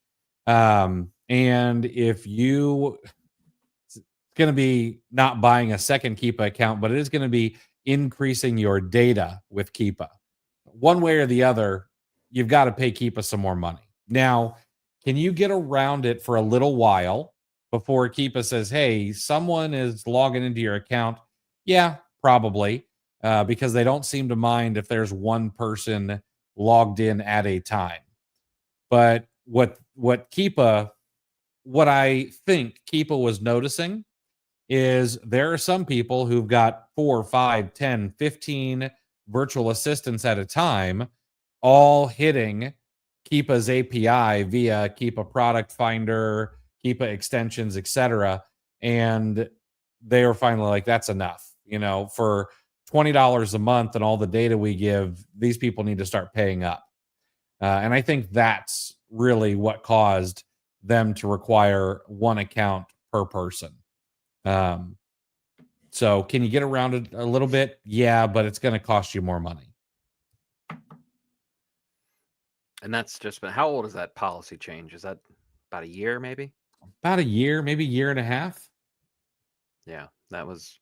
And if it's going to be not buying a second Keepa account, but it is going to be increasing your data with Keepa. One way or the other, you've got to pay Keepa some more money. Now, can you get around it for a little while before Keepa says, hey, someone is logging into your account? Yeah, probably, because they don't seem to mind if there's one person logged in at a time. But what I think Keepa was noticing is there are some people who've got 4, 5, 10, 15 virtual assistants at a time, all hitting Keepa's API via Keepa product finder, Keepa extensions, etc. And they were finally like, that's enough. For $20 a month and all the data we give, these people need to start paying up. And I think that's really what caused them to require one account per person. So can you get around it a little bit? Yeah, but it's going to cost you more money. And that's just been, how old is that policy change? Is that about a year, maybe? About a year, maybe a year and a half. Yeah, that was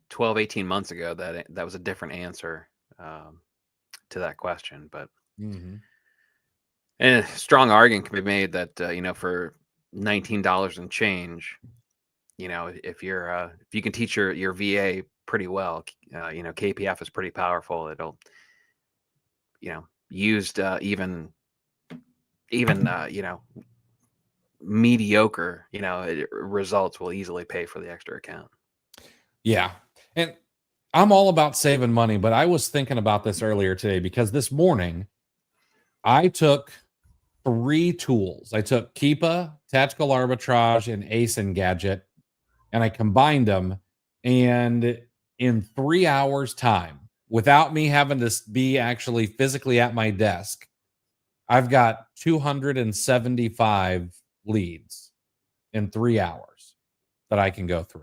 12, 18 months ago. That was a different answer to that question. But and a strong argument can be made that for $19 and change, if you can teach your VA pretty well, KPF is pretty powerful. It'll used even mediocre results will easily pay for the extra account. Yeah, and I'm all about saving money, but I was thinking about this earlier today because this morning I took 3 tools. I took Keepa, Tactical Arbitrage, and Ace and Gadget, and I combined them, and in 3 hours time, without me having to be actually physically at my desk, I've got 275 leads in 3 hours that I can go through.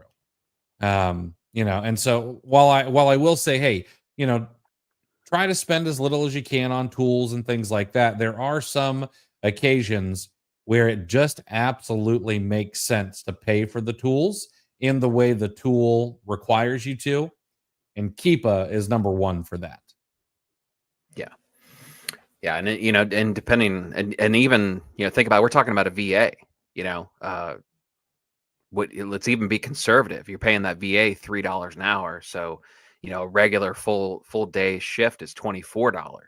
And so while I will say, hey, try to spend as little as you can on tools and things like that, there are some occasions where it just absolutely makes sense to pay for the tools in the way the tool requires you to. And Keepa is number 1 for that. Yeah. Yeah. And, and depending, and even, think about, we're talking about a VA, let's even be conservative. You're paying that VA $3 an hour. So, a regular full day shift is $24,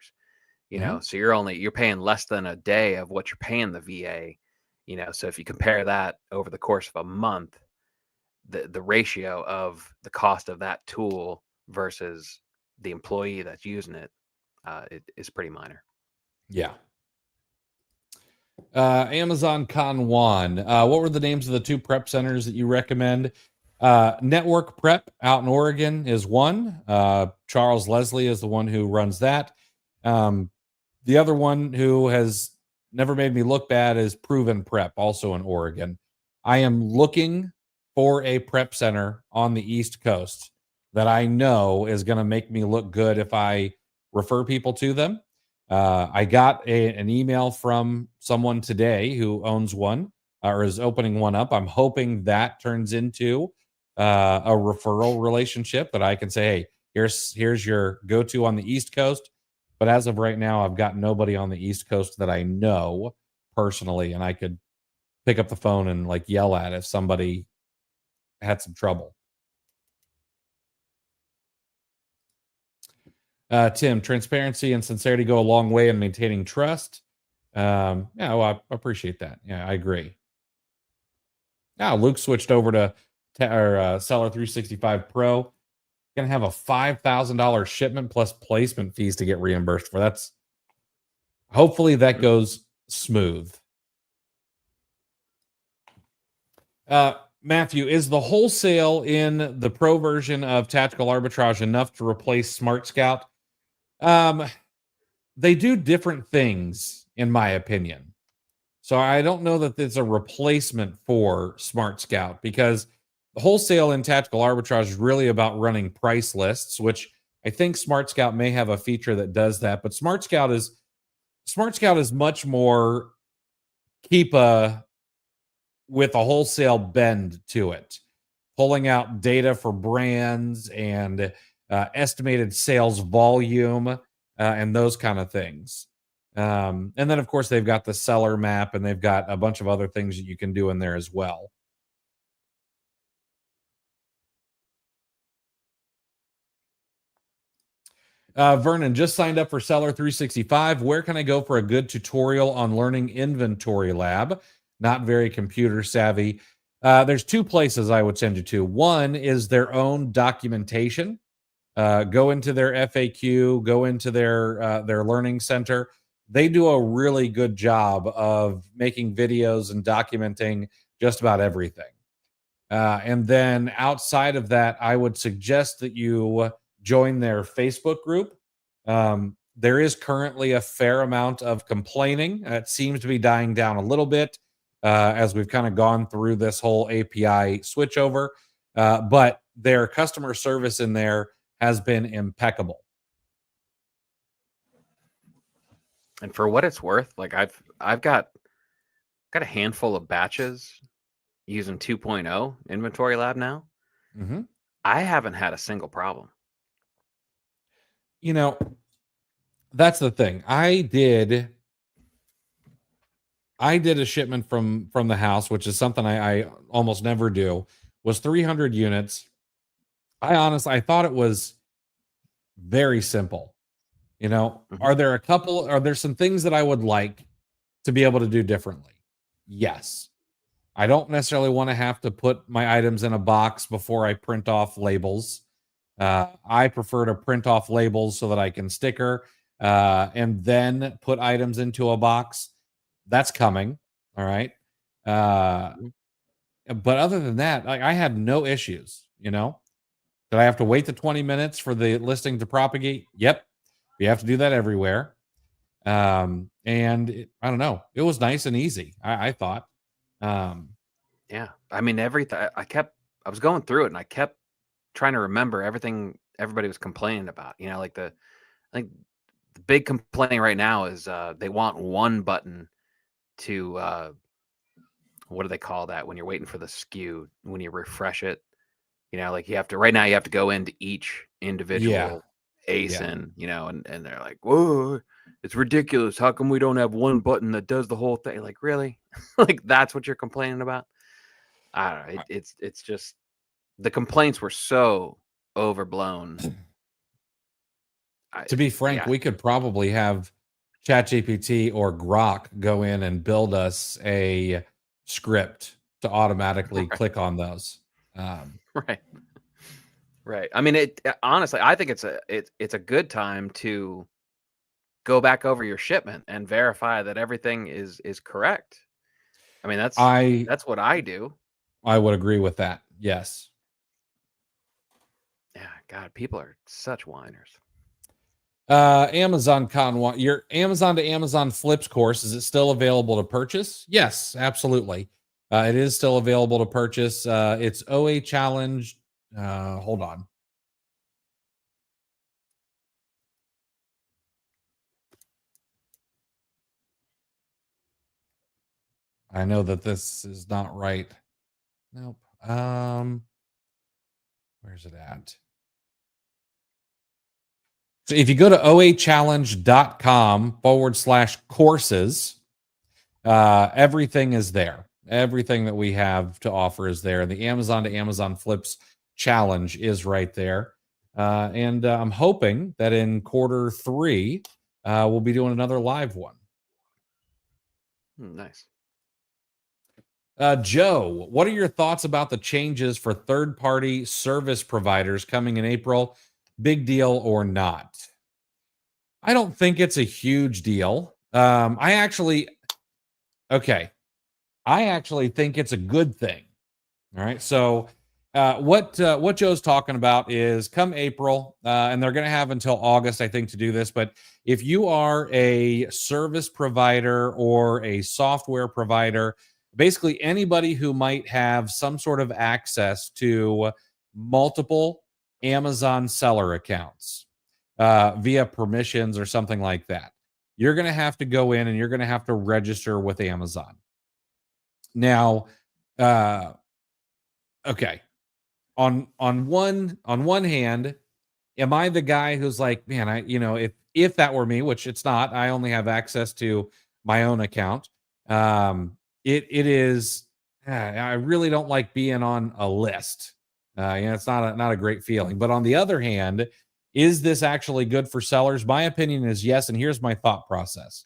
so you're paying less than a day of what you're paying the VA, so if you compare that over the course of a month, the ratio of the cost of that tool versus the employee that's using it, it is pretty minor. Yeah. Amazon Conwan. What were the names of the 2 prep centers that you recommend? Network Prep out in Oregon is one. Charles Leslie is the one who runs that. The other one who has never made me look bad is Proven Prep, also in Oregon. I am looking for a prep center on the East Coast that I know is going to make me look good if I refer people to them. I got an email from someone today who owns one or is opening one up. I'm hoping that turns into a referral relationship that I can say, hey, here's your go-to on the East Coast. But as of right now, I've got nobody on the East Coast that I know personally, and I could pick up the phone and like yell at if somebody had some trouble. Tim, transparency and sincerity go a long way in maintaining trust. Yeah, well, I appreciate that. Yeah, I agree. Now, Luke switched over to Seller 365 Pro. Gonna have a $5,000 shipment plus placement fees to get reimbursed for. That's hopefully that goes smooth. Matthew, is the wholesale in the pro version of Tactical Arbitrage enough to replace Smart Scout? They do different things, in my opinion. So I don't know that it's a replacement for Smart Scout, because the wholesale in Tactical Arbitrage is really about running price lists, which I think Smart Scout may have a feature that does that. But Smart Scout is much more Keepa with a wholesale bend to it, pulling out data for brands and estimated sales volume and those kind of things. And then, of course, they've got the seller map, and they've got a bunch of other things that you can do in there as well. Vernon just signed up for Seller 365. Where can I go for a good tutorial on learning Inventory Lab? Not very computer savvy. There's 2 places I would send you to. One is their own documentation. Go into their FAQ, go into their learning center. They do a really good job of making videos and documenting just about everything. And then outside of that, I would suggest that you join their Facebook group. There is currently a fair amount of complaining. It seems to be dying down a little bit as we've kind of gone through this whole API switchover. But their customer service in there has been impeccable. And for what it's worth, like I've got a handful of batches using 2.0 Inventory Lab now. Mm-hmm. I haven't had a single problem. That's the thing. I did a shipment from the house, which is something I almost never do, was 300 units. I thought it was very simple. Are there some things that I would like to be able to do differently? Yes. I don't necessarily want to have to put my items in a box before I print off labels. I prefer to print off labels so that I can sticker and then put items into a box. That's coming. All right. But other than that, I had no issues. Did I have to wait the 20 minutes for the listing to propagate? Yep. You have to do that everywhere. I don't know. It was nice and easy, I thought. Yeah. I mean, I was going through it and I kept trying to remember everything everybody was complaining about. I think the big complaint right now is they want one button to what do they call that when you're waiting for the SKU, when you refresh it? Like you have to go into each individual ASIN, and they're like, whoa, it's ridiculous. How come we don't have one button that does the whole thing? Like, really? Like, that's what you're complaining about? I don't know. It's just the complaints were so overblown. To be frank, Yeah, we could probably have ChatGPT or Grok go in and build us a script to automatically right, click on those. Um, right, right. I mean, honestly, I think it's a good time to go back over your shipment and verify that everything is correct. I mean, I that's what I do. I would agree with that. Yes. Yeah, God, people are such whiners. Amazon your Amazon to Amazon flips course, is it still available to purchase? Yes, absolutely. It is still available to purchase. It's OA challenge. Hold on. I know that this is not right. Nope. Where's it at? So if you go to oachallenge.com/courses, everything is there. Everything that we have to offer is there. The Amazon to Amazon Flips Challenge is right there. And I'm hoping that in quarter 3, we'll be doing another live one. Nice. Joe, what are your thoughts about the changes for third-party service providers coming in April? Big deal or not? I don't think it's a huge deal. I actually think it's a good thing. All right. So what Joe's talking about is come April, and they're going to have until August, I think, to do this. But if you are a service provider or a software provider, basically anybody who might have some sort of access to multiple Amazon seller accounts via permissions or something like that, you're going to have to go in and you're going to have to register with Amazon. Now, okay, on one hand, am I the guy who's like, man, if that were me, which it's not, I only have access to my own account. It is. I really don't like being on a list. It's not a great feeling. But on the other hand, is this actually good for sellers? My opinion is yes, and here's my thought process.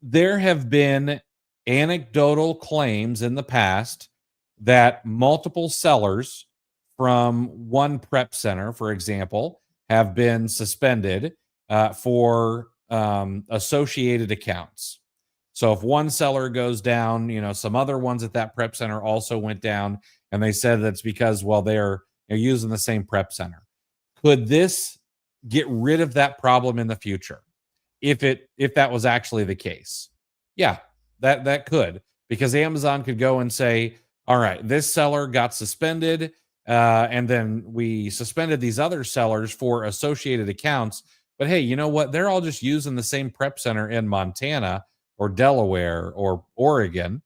There have been anecdotal claims in the past that multiple sellers from one prep center, for example, have been suspended for associated accounts. So if one seller goes down, some other ones at that prep center also went down, and they said that's because, well, they're using the same prep center. Could this get rid of that problem in the future if that was actually the case? Yeah, that could, because Amazon could go and say, all right, this seller got suspended, and then we suspended these other sellers for associated accounts. But hey, you know what? They're all just using the same prep center in Montana or Delaware or Oregon.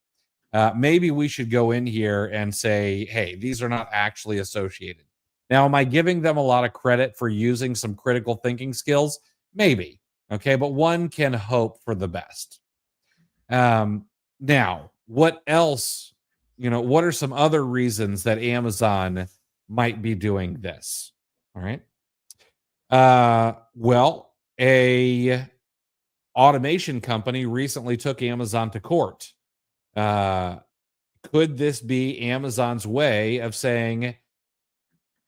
Maybe we should go in here and say, hey, these are not actually associated. Now, am I giving them a lot of credit for using some critical thinking skills? Maybe. Okay, but one can hope for the best. Now, what else? What are some other reasons that Amazon might be doing this? All right. Well, a automation company recently took Amazon to court. Could this be Amazon's way of saying,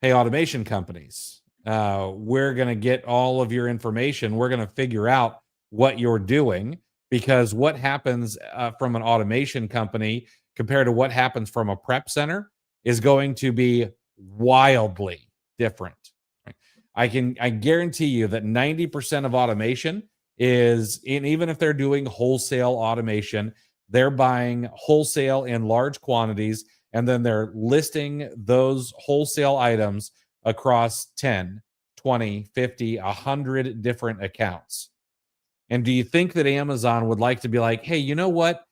hey, automation companies, we're going to get all of your information. We're going to figure out what you're doing, because what happens from an automation company compared to what happens from a prep center is going to be wildly different. Right? I guarantee you that 90% of automation is, and even if they're doing wholesale automation, they're buying wholesale in large quantities, and then they're listing those wholesale items across 10, 20, 50, 100 different accounts. And do you think that Amazon would like to be like, hey, you know what?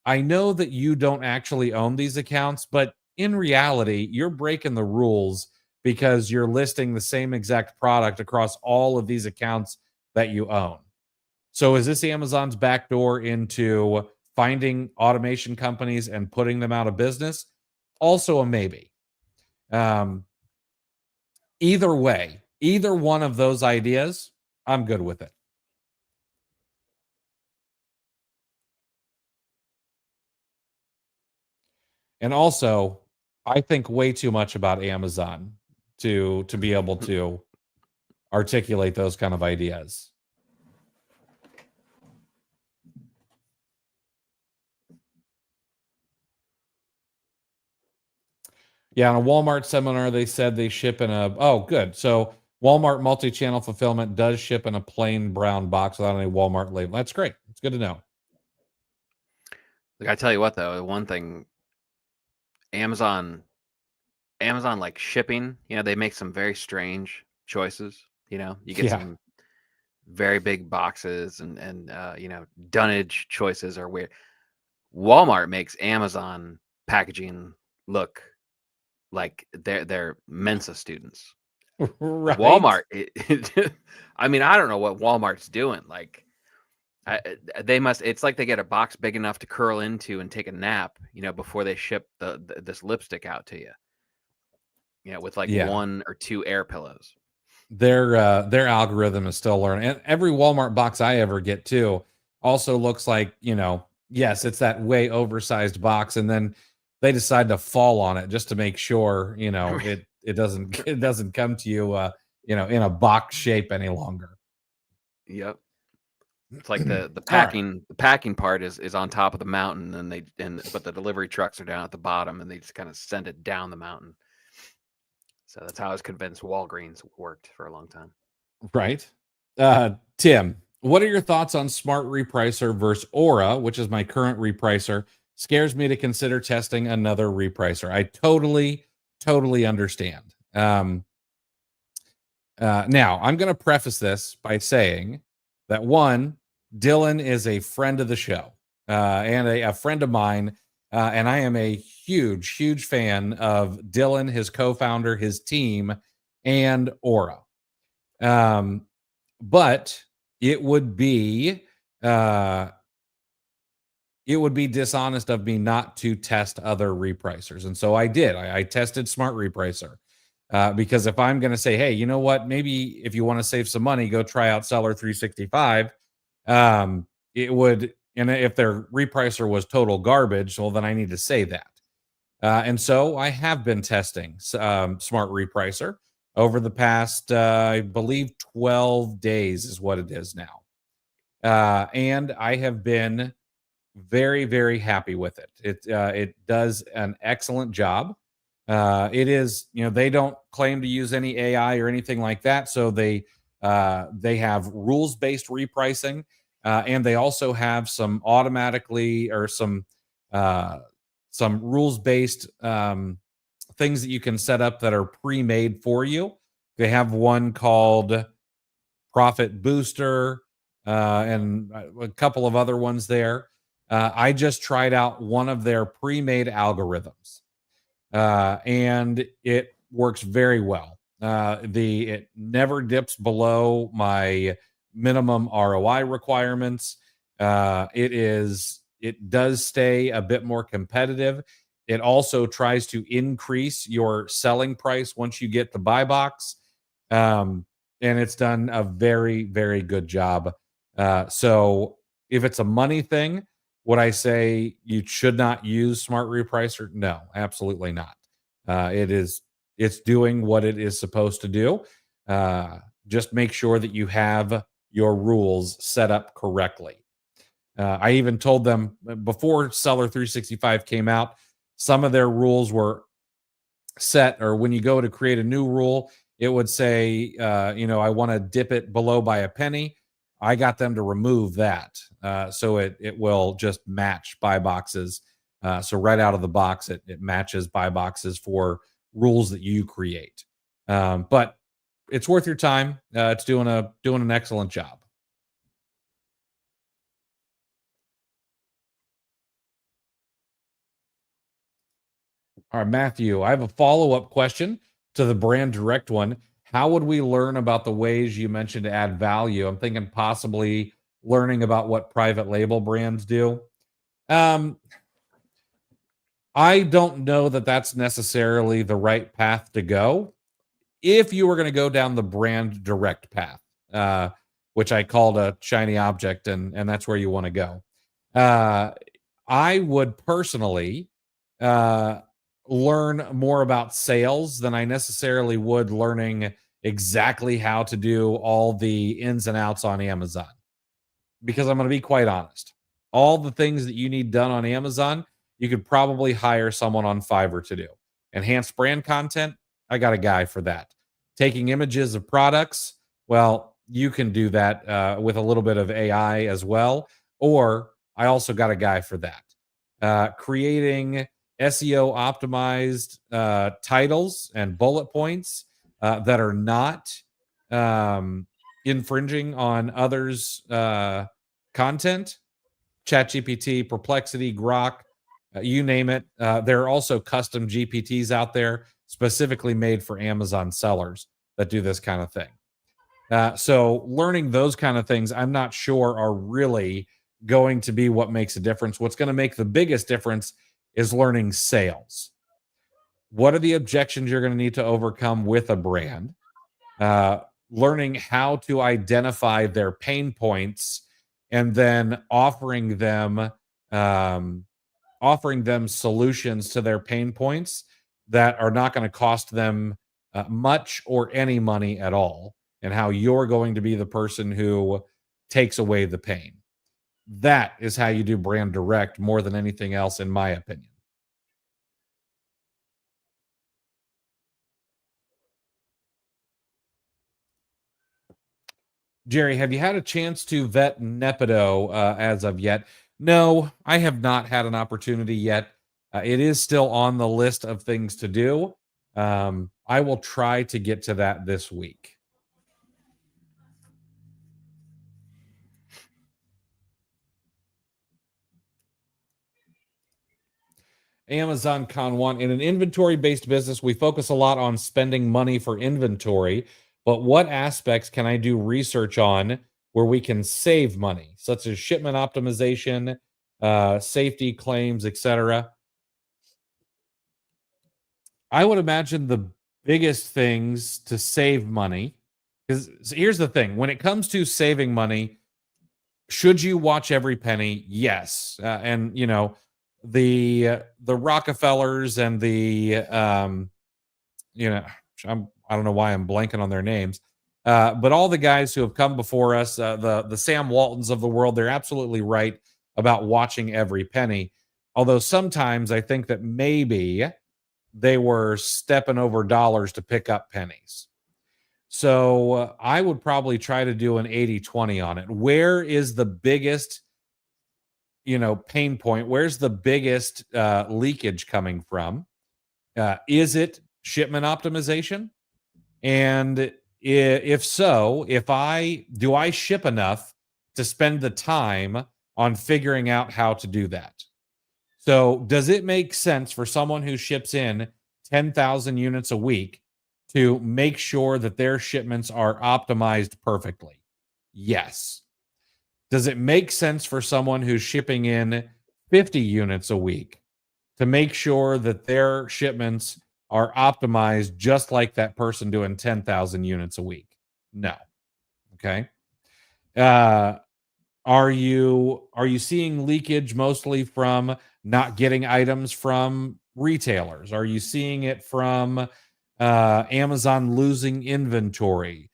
I know that you don't actually own these accounts, but in reality, you're breaking the rules because you're listing the same exact product across all of these accounts that you own. So is this Amazon's backdoor into finding automation companies and putting them out of business? also a maybe. Either way, either one of those ideas, I'm good with it. And also, I think way too much about Amazon to be able to articulate those kind of ideas. Yeah, on a Walmart seminar, they said they ship in a, oh, good. So Walmart multi-channel fulfillment does ship in a plain brown box without any Walmart label. That's great. It's good to know. Like, I tell you what, though, one thing, Amazon like shipping, they make some very strange choices. You get some very big boxes and dunnage choices are weird. Walmart makes Amazon packaging look like they're Mensa students. Right. Walmart, I mean, I don't know what Walmart's doing. Like, they must. It's like they get a box big enough to curl into and take a nap, before they ship this lipstick out to you. With like 1 or 2 air pillows. Their algorithm is still learning. And every Walmart box I ever get too also looks like, yes, it's that way oversized box, and then they decide to fall on it just to make sure, it doesn't come to you in a box shape any longer. Yep. It's like the packing part is on top of the mountain, but the delivery trucks are down at the bottom, and they just kind of send it down the mountain. So that's how I was convinced Walgreens worked for a long time. Right. Tim, what are your thoughts on Smart Repricer versus Aura, which is my current repricer? Scares me to consider testing another repricer. I totally understand. Now, I'm going to preface this by saying that, one, Dylan is a friend of the show and a friend of mine. And I am a huge fan of Dylan, his co-founder, his team, and Aura. But it would be dishonest of me not to test other repricers. And so I did. I tested Smart Repricer because if I'm going to say, hey, you know what, maybe if you want to save some money, go try out Seller 365. It would, and if their repricer was total garbage, well, then I need to say that. And so I have been testing Smart Repricer over the past, I believe, 12 days is what it is now. And I have been very happy with it. It does an excellent job. It is, they don't claim to use any AI or anything like that. So they have rules-based repricing. And they also have some automatically or some rules-based things that you can set up that are pre-made for you. They have one called Profit Booster and a couple of other ones there. I just tried out one of their pre-made algorithms, and it works very well. It never dips below my minimum ROI requirements. It does stay a bit more competitive. It also tries to increase your selling price once you get the buy box. And it's done a very good job. So if it's a money thing, would I say you should not use Smart Repricer? No, absolutely not. It's doing what it is supposed to do. Just make sure that you have your rules set up correctly. I even told them before Seller 365 came out, some of their rules were set, or when you go to create a new rule, it would say, I want to dip it below by a penny. I got them to remove that. So it will just match buy boxes. So right out of the box, it matches buy boxes for rules that you create. But it's worth your time. It's doing an excellent job. All right, Matthew, I have a follow-up question to the brand direct one. How would we learn about the ways you mentioned to add value? I'm thinking possibly learning about what private label brands do. I don't know that that's necessarily the right path to go if you were going to go down the brand direct path, which I called a shiny object, and that's where you want to go. I would personally uh, learn more about sales than I necessarily would learning exactly how to do all the ins and outs on Amazon. Because I'm going to be quite honest, all the things that you need done on Amazon, you could probably hire someone on Fiverr to do. Enhanced brand content, I got a guy for that. Taking images of products, well, you can do that with a little bit of AI as well. Or I also got a guy for that. Creating SEO optimized titles and bullet points that are not infringing on others' content, ChatGPT, Perplexity, Grok, you name it. There are also custom GPTs out there specifically made for Amazon sellers that do this kind of thing. So learning those kind of things, I'm not sure are really going to be what makes a difference. What's going to make the biggest difference is learning sales. What are the objections you're going to need to overcome with a brand? Learning how to identify their pain points and then offering them solutions to their pain points that are not going to cost them much or any money at all, and how you're going to be the person who takes away the pain. That is how you do brand direct more than anything else, in my opinion. Jerry, have you had a chance to vet Nepido as of yet? No, I have not had an opportunity yet. It is still on the list of things to do. I will try to get to that this week. Amazon Con 1. In an inventory based business, we focus a lot on spending money for inventory, but what aspects can I do research on where we can save money, such as shipment optimization, safety claims, etc.? I would imagine the biggest things to save money, because here's the thing: when it comes to saving money, should you watch every penny? Yes, and the Rockefellers and the I don't know why I'm blanking on their names, but all the guys who have come before us, the Sam Waltons of the world, they're absolutely right about watching every penny. Although sometimes I think that maybe they were stepping over dollars to pick up pennies. So I would probably try to do an 80-20 on it. Where is the biggest, pain point? Where's the biggest leakage coming from? Is it shipment optimization? And if so, do I ship enough to spend the time on figuring out how to do that? So does it make sense for someone who ships in 10,000 units a week to make sure that their shipments are optimized perfectly? Yes. Does it make sense for someone who's shipping in 50 units a week to make sure that their shipments are optimized just like that person doing 10,000 units a week? No. Okay. Are you seeing leakage mostly from not getting items from retailers? Are you seeing it from Amazon losing inventory?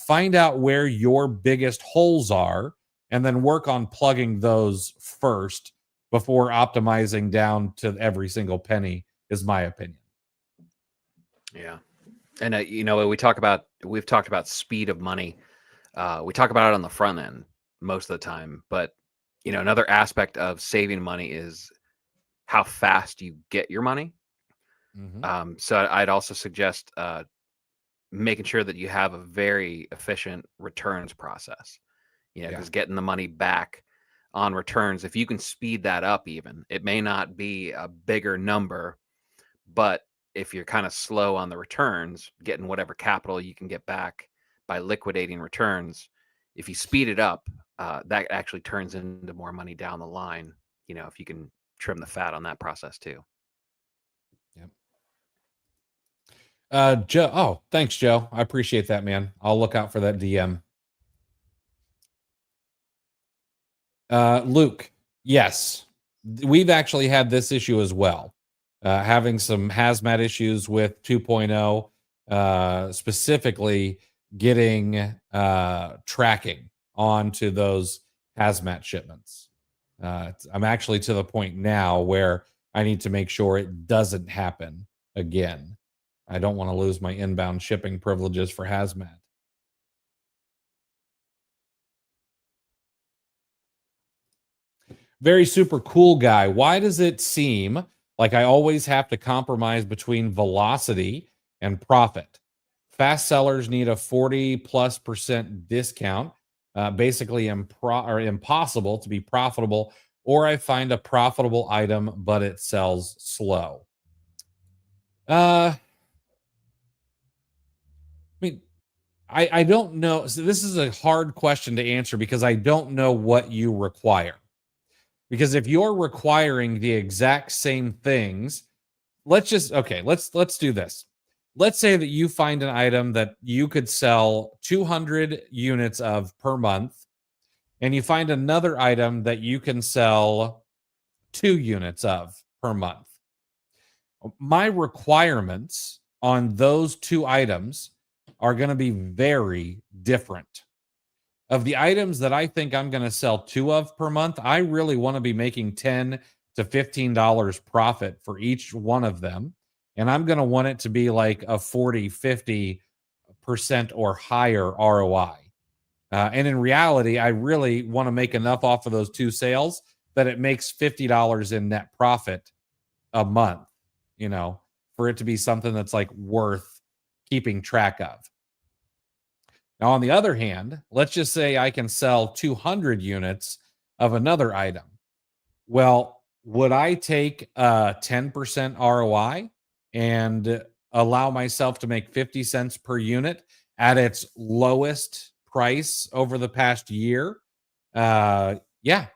Find out where your biggest holes are and then work on plugging those first before optimizing down to every single penny, is my opinion. Yeah. And we've talked about speed of money. We talk about it on the front end most of the time, but another aspect of saving money is how fast you get your money. So I'd also suggest making sure that you have a very efficient returns process, because getting the money back on returns, if you can speed that up, even, it may not be a bigger number, but if you're kind of slow on the returns, getting whatever capital you can get back by liquidating returns, if you speed it up, that actually turns into more money down the line, if you can trim the fat on that process too. Joe. Oh, thanks, Joe. I appreciate that, man. I'll look out for that DM. Luke, yes, we've actually had this issue as well. Having some hazmat issues with 2.0, specifically getting tracking onto those hazmat shipments. I'm actually to the point now where I need to make sure it doesn't happen again. I don't want to lose my inbound shipping privileges for hazmat. Very super cool guy. Why does it seem like I always have to compromise between velocity and profit? Fast sellers need a 40+% discount, basically impossible to be profitable, or I find a profitable item, but it sells slow. I mean, I don't know. So this is a hard question to answer because I don't know what you require. Because if you're requiring the exact same things, let's do this. Let's say that you find an item that you could sell 200 units of per month, and you find another item that you can sell 2 units of per month. My requirements on those two items are going to be very different. Of the items that I think I'm going to sell 2 of per month, I really want to be making $10 to $15 profit for each one of them. And I'm going to want it to be like a 40-50% or higher ROI. And in reality, I really want to make enough off of those 2 sales that it makes $50 in net profit a month, for it to be something that's like worth keeping track of. Now, on the other hand, let's just say I can sell 200 units of another item. Well, would I take a 10% ROI and allow myself to make 50 cents per unit at its lowest price over the past year? Yeah,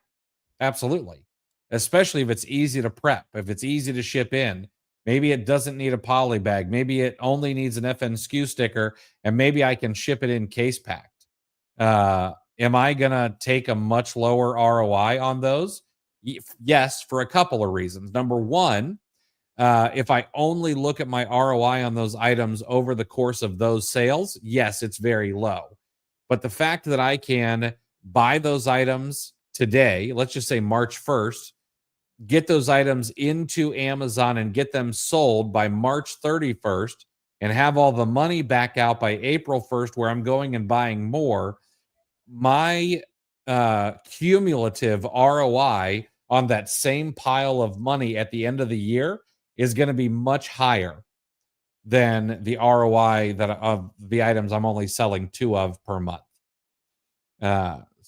absolutely. Especially if it's easy to prep, if it's easy to ship in. Maybe it doesn't need a poly bag. Maybe it only needs an FNSKU sticker, and maybe I can ship it in case packed. Am I going to take a much lower ROI on those? Yes, for a couple of reasons. Number one, if I only look at my ROI on those items over the course of those sales, yes, it's very low. But the fact that I can buy those items today, let's just say March 1st, get those items into Amazon and get them sold by March 31st and have all the money back out by April 1st, where I'm going and buying more, my cumulative ROI on that same pile of money at the end of the year is going to be much higher than the ROI that of the items I'm only selling 2 of per month.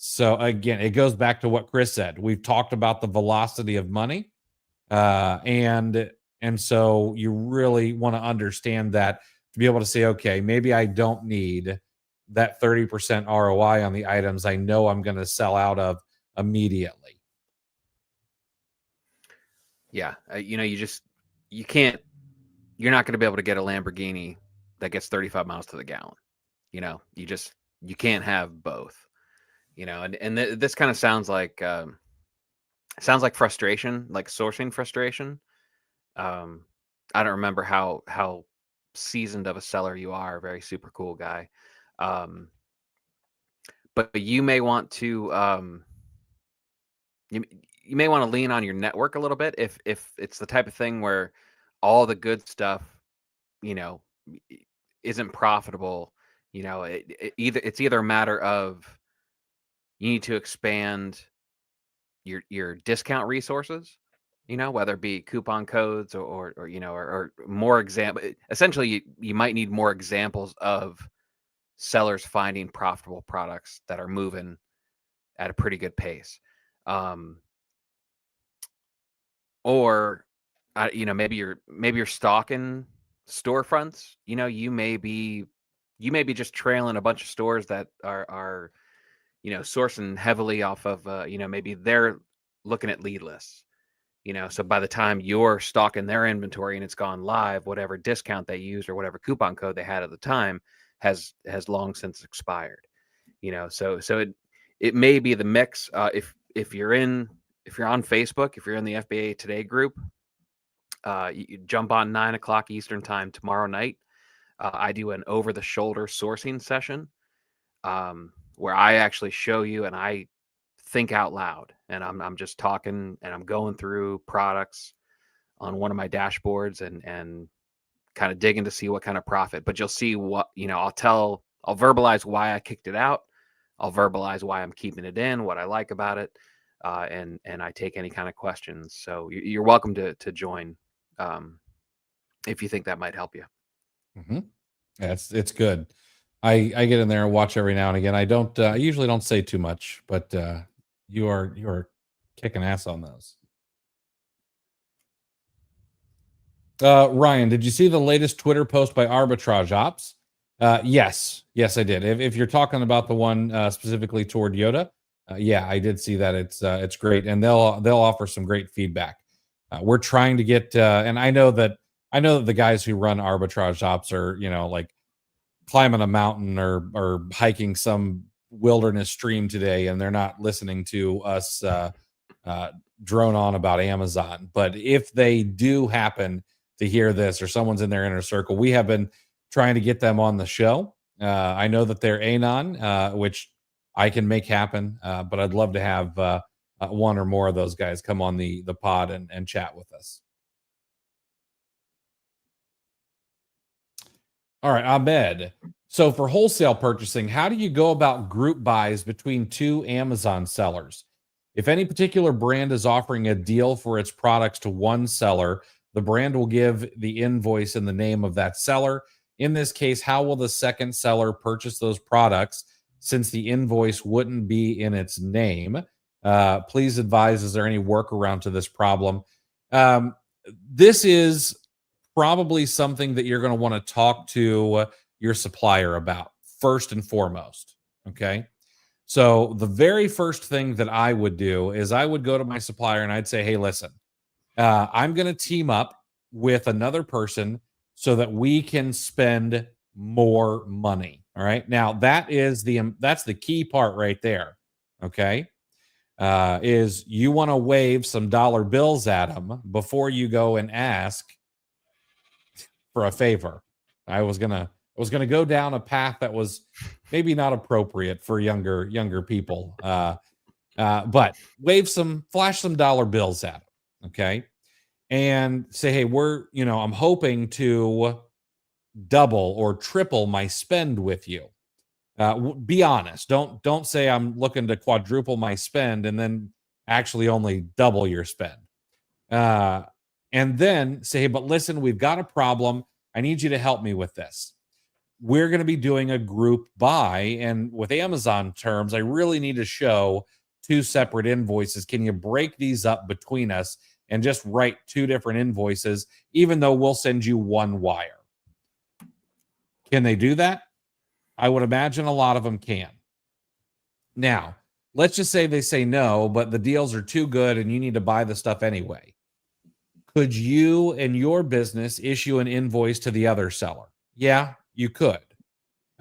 So again, it goes back to what Chris said. We've talked about the velocity of money, and so you really want to understand that to be able to say, okay, maybe I don't need that 30% ROI on the items I know I'm going to sell out of immediately. Yeah, you can't. You're not going to be able to get a Lamborghini that gets 35 miles to the gallon. You can't have both. This kind of sounds like frustration, like sourcing frustration. I don't remember how seasoned of a seller you are. Very super cool guy. But you may want to you may want to lean on your network a little bit if it's the type of thing where all the good stuff, you know, isn't profitable. It's either a matter of you need to expand your discount resources, whether it be coupon codes or more example. Essentially, you might need more examples of sellers finding profitable products that are moving at a pretty good pace. Or maybe you're stalking storefronts. You may be just trailing a bunch of stores that are sourcing heavily off of maybe they're looking at lead lists. So by the time you're stocking their inventory and it's gone live, whatever discount they used or whatever coupon code they had at the time has long since expired. So it may be the mix. If you're on Facebook, if you're in the FBA Today group, you jump on 9 o'clock Eastern time tomorrow night. I do an over-the-shoulder sourcing session where I actually show you and I think out loud, and I'm just talking and I'm going through products on one of my dashboards and kind of digging to see what kind of profit. But you'll see what I'll verbalize why I kicked it out. I'll verbalize why I'm keeping it in, what I like about it, and I take any kind of questions. So you're welcome to join if you think that might help you. Mm-hmm. Yeah, it's good. I get in there and watch every now and again. I usually don't say too much, but you are kicking ass on those. Ryan, did you see the latest Twitter post by Arbitrage Ops? Yes, I did. If you're talking about the one specifically toward Yoda, yeah, I did see that. It's great, and they'll offer some great feedback. We're trying to get, and I know that the guys who run Arbitrage Ops are like climbing a mountain or hiking some wilderness stream today, and they're not listening to us drone on about Amazon. But if they do happen to hear this, or someone's in their inner circle, we have been trying to get them on the show. I know that they're anon, which I can make happen, but I'd love to have one or more of those guys come on the pod and chat with us. All right, Ahmed. So for wholesale purchasing, how do you go about group buys between two Amazon sellers? If any particular brand is offering a deal for its products to one seller, the brand will give the invoice in the name of that seller. In this case, how will the second seller purchase those products since the invoice wouldn't be in its name? Please advise, is there any workaround to this problem? This is probably something that you're going to want to talk to your supplier about first and foremost. Okay. So the very first thing that I would do is I would go to my supplier and I'd say, hey, listen, I'm going to team up with another person so that we can spend more money. All right. Now that's the key part right there. Okay. Is you want to wave some dollar bills at them before you go and ask for a favor. I was gonna go down a path that was maybe not appropriate for younger people. But flash some dollar bills at them, okay, and say, hey, I'm hoping to double or triple my spend with you. Be honest. Don't say I'm looking to quadruple my spend and then actually only double your spend. And then say, hey, but listen, we've got a problem. I need you to help me with this. We're going to be doing a group buy. And with Amazon terms, I really need to show two separate invoices. Can you break these up between us and just write two different invoices, even though we'll send you one wire? Can they do that? I would imagine a lot of them can. Now, let's just say they say no, but the deals are too good and you need to buy the stuff anyway. Could you and your business issue an invoice to the other seller? Yeah, you could.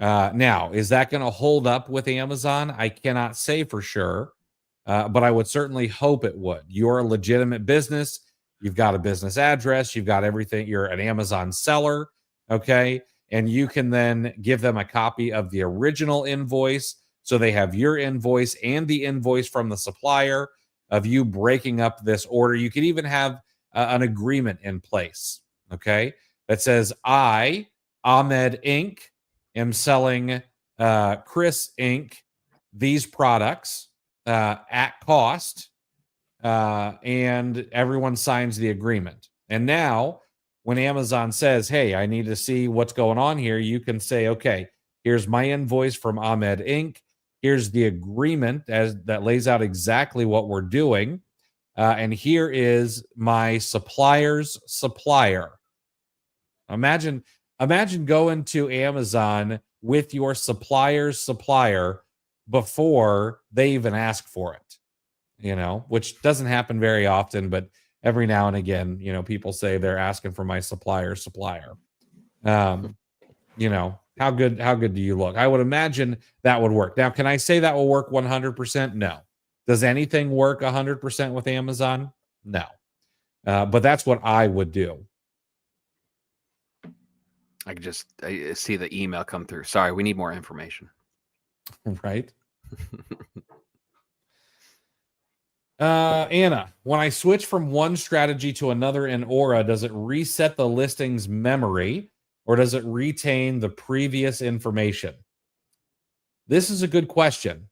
Now, is that going to hold up with Amazon? I cannot say for sure, but I would certainly hope it would. You're a legitimate business. You've got a business address. You've got everything. You're an Amazon seller, okay? And you can then give them a copy of the original invoice so they have your invoice and the invoice from the supplier of you breaking up this order. You could even have an agreement in place, okay, that says I, Ahmed Inc., am selling Chris Inc. these products at cost, and everyone signs the agreement. And now when Amazon says, hey, I need to see what's going on here, you can say, okay, here's my invoice from Ahmed Inc. Here's the agreement that lays out exactly what we're doing. And here is my supplier's supplier. Imagine going to Amazon with your supplier's supplier before they even ask for it, which doesn't happen very often, but every now and again, people say they're asking for my supplier. How good do you look? I would imagine that would work. Now, can I say that will work 100%? No. Does anything work 100% with Amazon? No. But that's what I would do. I see the email come through. Sorry, we need more information. Right. Anna, when I switch from one strategy to another in Aura, does it reset the listing's memory or does it retain the previous information? This is a good question.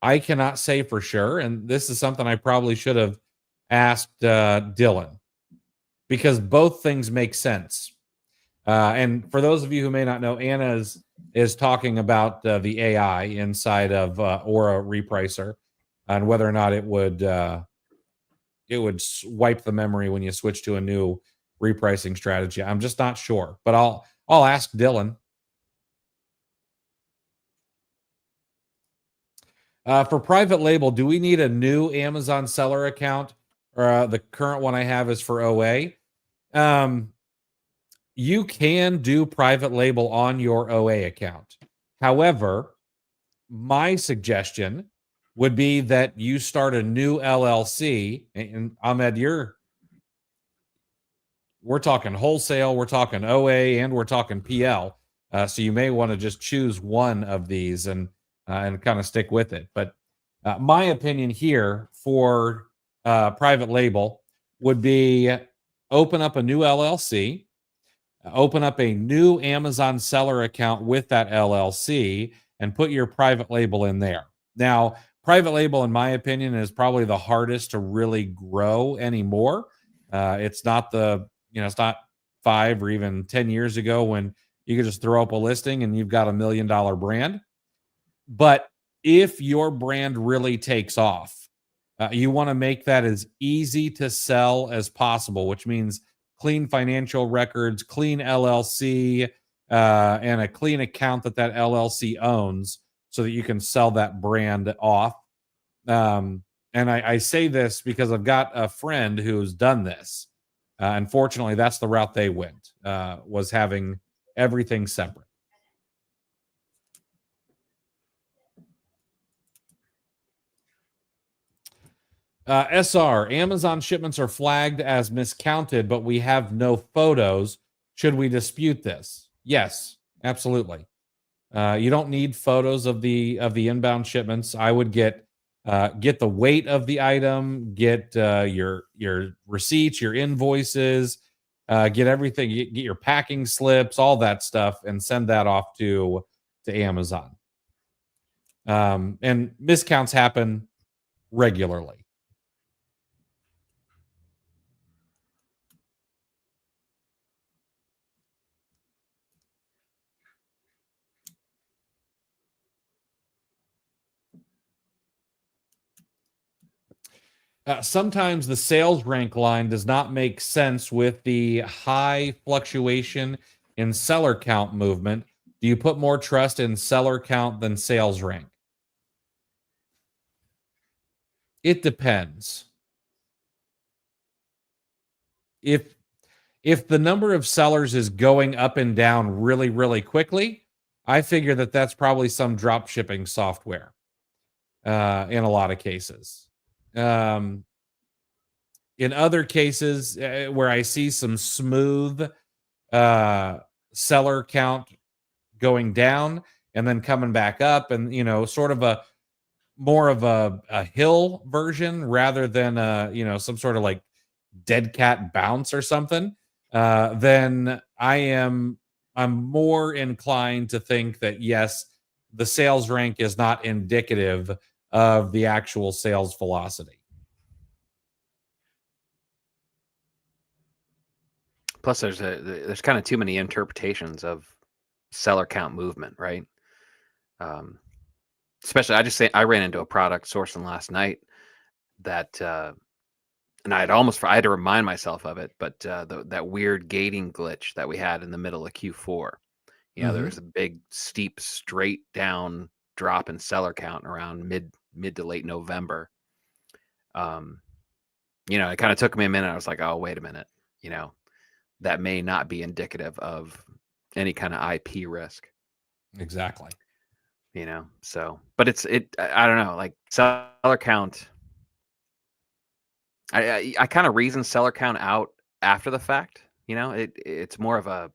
I cannot say for sure. And this is something I probably should have asked Dylan, because both things make sense. And for those of you who may not know, Anna is talking about the AI inside of Aura Repricer and whether or not it would wipe the memory when you switch to a new repricing strategy. I'm just not sure, but I'll ask Dylan. For private label, do we need a new Amazon seller account? Or the current one I have is for OA. You can do private label on your OA account. However, my suggestion would be that you start a new LLC. And Ahmed, we're talking wholesale, we're talking OA, and we're talking PL. So you may want to just choose one of these and kind of stick with it. But my opinion here for private label would be open up a new LLC, open up a new Amazon seller account with that LLC, and put your private label in there. Now, private label, in my opinion, is probably the hardest to really grow anymore. It's not it's not 5 or even 10 years ago when you could just throw up a listing and you've got $1 million brand. But if your brand really takes off, you want to make that as easy to sell as possible, which means clean financial records, clean LLC, and a clean account that LLC owns so that you can sell that brand off. And I say this because I've got a friend who's done this. Unfortunately, that's the route they went, was having everything separate. SR, Amazon shipments are flagged as miscounted, but we have no photos. Should we dispute this? Yes, absolutely. You don't need photos of the inbound shipments. I would get the weight of the item, get your receipts, your invoices, get everything, get your packing slips, all that stuff, and send that off to Amazon. And miscounts happen regularly. Sometimes the sales rank line does not make sense with the high fluctuation in seller count movement. Do you put more trust in seller count than sales rank? It depends. If the number of sellers is going up and down really, really quickly, I figure that that's probably some drop shipping software in a lot of cases. In other cases where I see some smooth seller count going down and then coming back up, and sort of a more of a hill version rather than some sort of like dead cat bounce or something, then I'm more inclined to think that yes, the sales rank is not indicative of the actual sales velocity. Plus, there's kind of too many interpretations of seller count movement, right? Especially, I ran into a product sourcing last night that, and I had to remind myself of it, but that weird gating glitch that we had in the middle of Q4. There was a big, steep, straight down drop in seller count around mid to late November. you know, it kind of took me a minute. I was like, oh, wait a minute, you know, that may not be indicative of any kind of IP risk. Exactly. You know, so, but I don't know, like seller count. I kind of reason seller count out after the fact. You know, it's more of a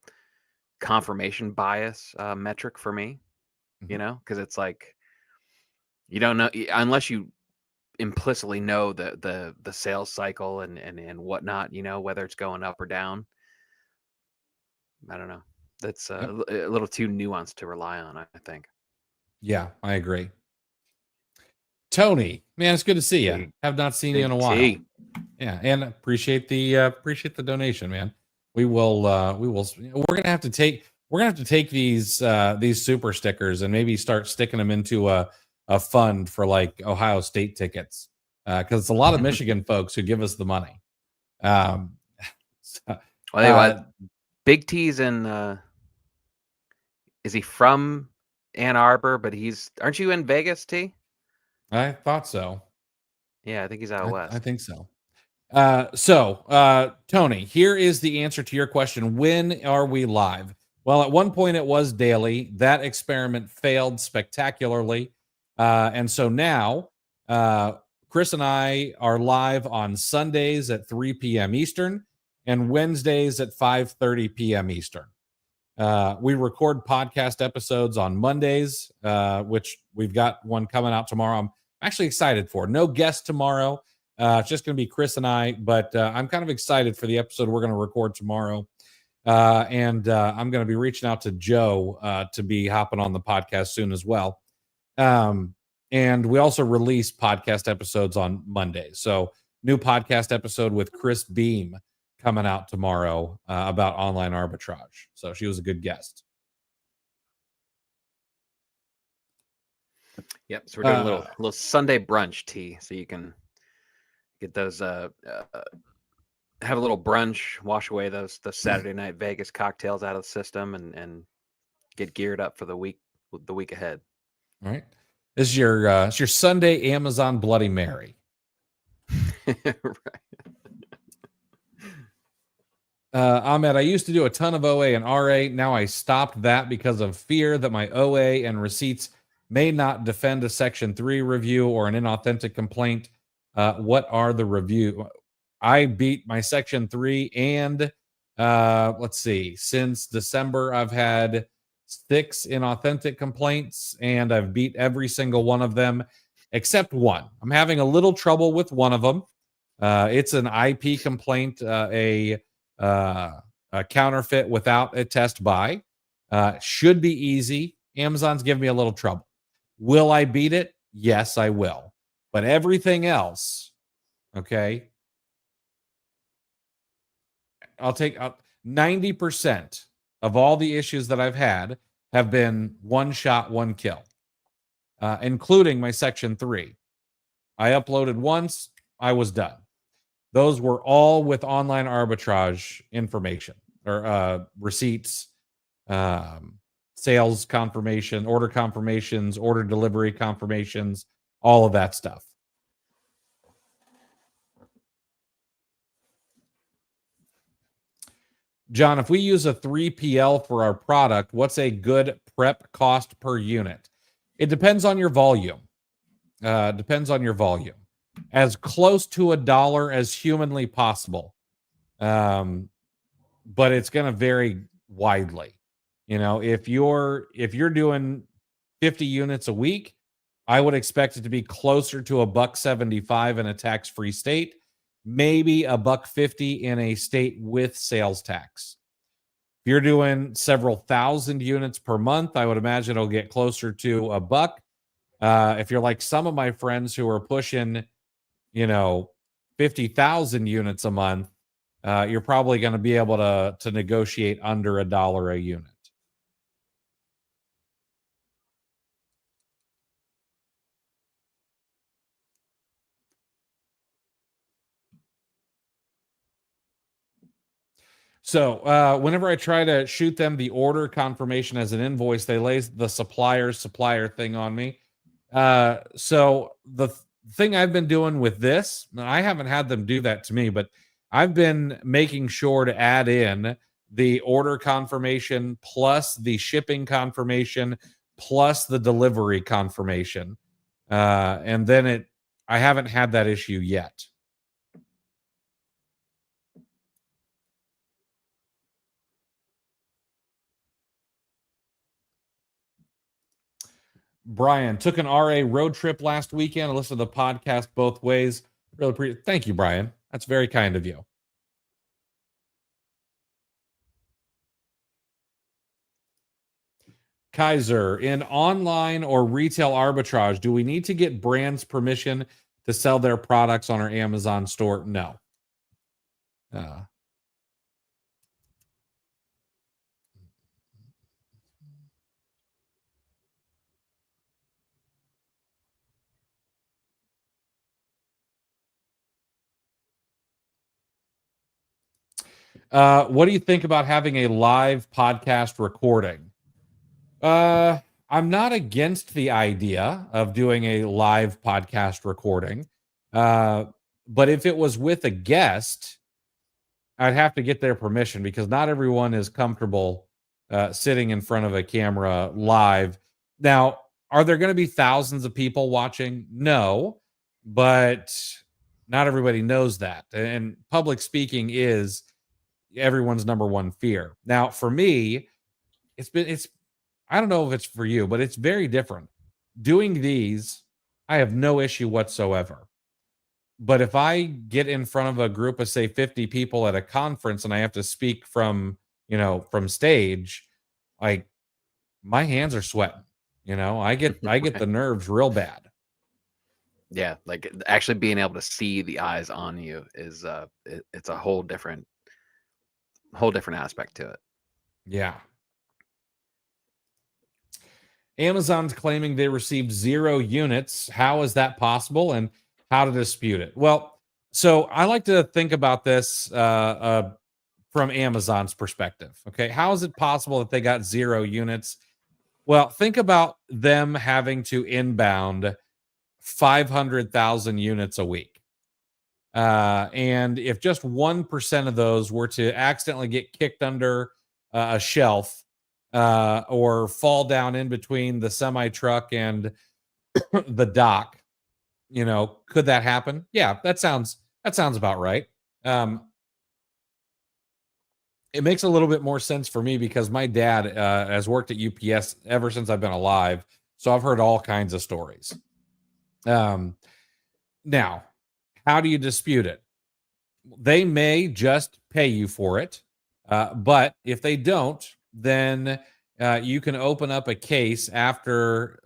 confirmation bias metric for me. You know, because it's like you don't know unless you implicitly know the sales cycle and whatnot. You know, whether it's going up or down. I don't know. That's a little too nuanced to rely on, I think. Yeah, I agree. Tony, man, it's good to see you. Have not seen you in a while. Yeah, and appreciate the donation, man. We're gonna have to take these super stickers and maybe start sticking them into a fund for like Ohio State tickets, because it's a lot of Michigan folks who give us the money. Big T's in. Is he from Ann Arbor? But aren't you in Vegas, T? I thought so. Yeah, I think he's out west. I think so. Tony, here is the answer to your question. When are we live? Well, at one point it was daily. That experiment failed spectacularly. And so now Chris and I are live on Sundays at 3 p.m. Eastern and Wednesdays at 5:30 p.m. Eastern. We record podcast episodes on Mondays, which we've got one coming out tomorrow. I'm actually excited for. No guest tomorrow. It's just going to be Chris and I, but I'm kind of excited for the episode we're going to record tomorrow. And I'm going to be reaching out to Joe to be hopping on the podcast soon as well. And we also release podcast episodes on Mondays. So new podcast episode with Chris Beam coming out tomorrow about online arbitrage. So she was a good guest. Yep. So we're doing a little Sunday brunch tea, so you can get those have a little brunch, wash away the Saturday night Vegas cocktails out of the system, and get geared up for the week ahead. All right. This is your Sunday Amazon Bloody Mary. Right. Ahmed, I used to do a ton of OA and RA. Now I stopped that because of fear that my OA and receipts may not defend a Section 3 review or an inauthentic complaint. What are the review? I beat my Section 3 and let's see, since December, I've had 6 inauthentic complaints and I've beat every single one of them except one. I'm having a little trouble with one of them. It's an IP complaint, a counterfeit without a test buy. Should be easy. Amazon's giving me a little trouble. Will I beat it? Yes, I will. But everything else, okay, I'll take 90% of all the issues that I've had have been one shot, one kill, including my Section 3. I uploaded once, I was done. Those were all with online arbitrage information or receipts, sales confirmation, order confirmations, order delivery confirmations, all of that stuff. John, if we use a 3PL for our product, what's a good prep cost per unit? It depends on your volume. As close to $1 as humanly possible. But it's going to vary widely. You know, if you're doing 50 units a week, I would expect it to be closer to $1.75 in a tax-free state, maybe $1.50 in a state with sales tax. If you're doing several thousand units per month, I would imagine it'll get closer to $1. If you're like some of my friends who are pushing, 50,000 units a month, you're probably going to be able to negotiate under $1 a unit. So whenever I try to shoot them the order confirmation as an invoice, they lay the supplier thing on me. So thing I've been doing with this, and I haven't had them do that to me, but I've been making sure to add in the order confirmation plus the shipping confirmation plus the delivery confirmation. And then I haven't had that issue yet. Brian took an RA road trip last weekend. I listened to the podcast both ways. Really appreciate. Thank you, Brian. That's very kind of you. Kaiser, in online or retail arbitrage, do we need to get brands permission to sell their products on our Amazon store? No. What do you think about having a live podcast recording? I'm not against the idea of doing a live podcast recording. But if it was with a guest, I'd have to get their permission because not everyone is comfortable sitting in front of a camera live. Now, are there going to be thousands of people watching? No, but not everybody knows that. And public speaking is everyone's number one fear. Now, for me, I don't know if it's for you, but it's very different. Doing these, I have no issue whatsoever. But if I get in front of a group of, say, 50 people at a conference and I have to speak from stage, like my hands are sweating. I get the nerves real bad. Yeah, like actually being able to see the eyes on you is it's a whole different aspect to it. Yeah. Amazon's claiming they received 0 units. How is that possible, and how to dispute it? Well, so I like to think about this from Amazon's perspective. Okay, how is it possible that they got 0 units? Well, think about them having to inbound 500,000 units a week. And if just 1% of those were to accidentally get kicked under a shelf or fall down in between the semi truck and the dock, could that happen? Yeah, that sounds about right. It makes a little bit more sense for me because my dad has worked at UPS ever since I've been alive. So I've heard all kinds of stories. Now, how do you dispute it? They may just pay you for it. But if they don't, then you can open up a case after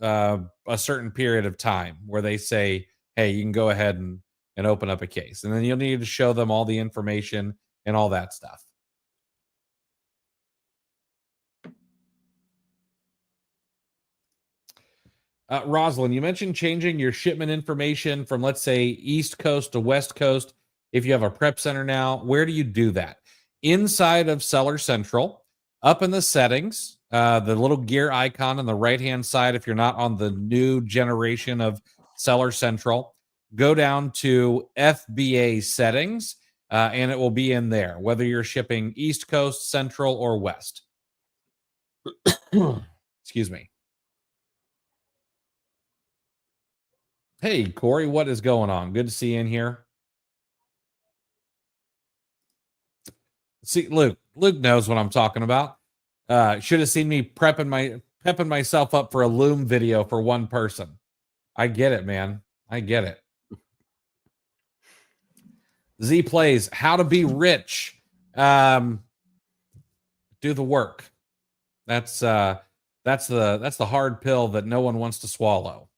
a certain period of time where they say, hey, you can go ahead and open up a case. And then you'll need to show them all the information and all that stuff. Rosalind, you mentioned changing your shipment information from, let's say, East Coast to West Coast. If you have a prep center now, where do you do that? Inside of Seller Central, up in the settings, the little gear icon on the right-hand side, if you're not on the new generation of Seller Central, go down to FBA settings, and it will be in there, whether you're shipping East Coast, Central, or West. Excuse me. Hey, Corey, what is going on? Good to see you in here. See, Luke knows what I'm talking about. Should have seen me pepping myself up for a Loom video for one person. I get it, man. I get it. Z plays how to be rich. Do the work. That's the hard pill that no one wants to swallow.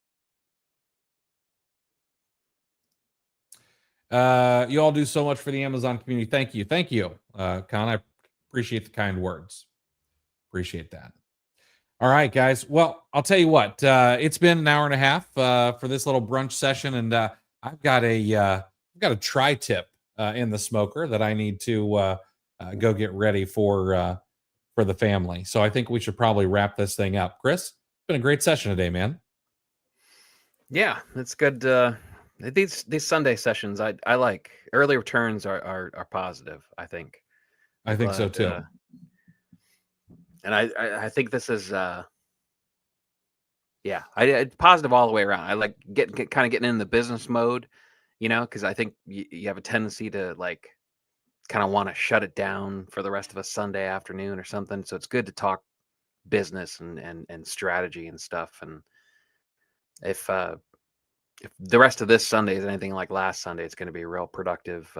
You all do so much for the Amazon community. Thank you, Con. I appreciate the kind words. Appreciate that. All right, guys. Well, I'll tell you what. It's been an hour and a half for this little brunch session, and I've got a tri-tip in the smoker that I need to go get ready for the family. So I think we should probably wrap this thing up. Chris, it's been a great session today, man. Yeah, it's good. These Sunday sessions, I like. Early returns are positive, I think. I think so too. And I think this is yeah, it's positive all the way around. I like kind of getting in the business mode, because I think you have a tendency to like kind of want to shut it down for the rest of a Sunday afternoon or something. So it's good to talk business and strategy and stuff. And if the rest of this Sunday is anything like last Sunday, it's going to be a real productive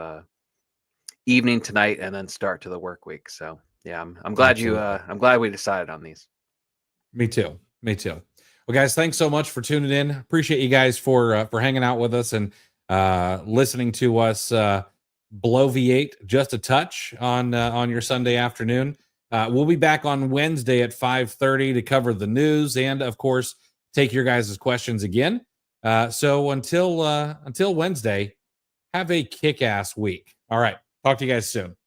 evening tonight and then start to the work week. So yeah, I'm glad Absolutely. I'm glad we decided on these. Me too. Well, guys, thanks so much for tuning in. Appreciate you guys for hanging out with us and listening to us bloviate just a touch on your Sunday afternoon. We'll be back on Wednesday at 5:30 to cover the news and, of course, take your guys' questions again. So until Wednesday, have a kick-ass week. All right. Talk to you guys soon.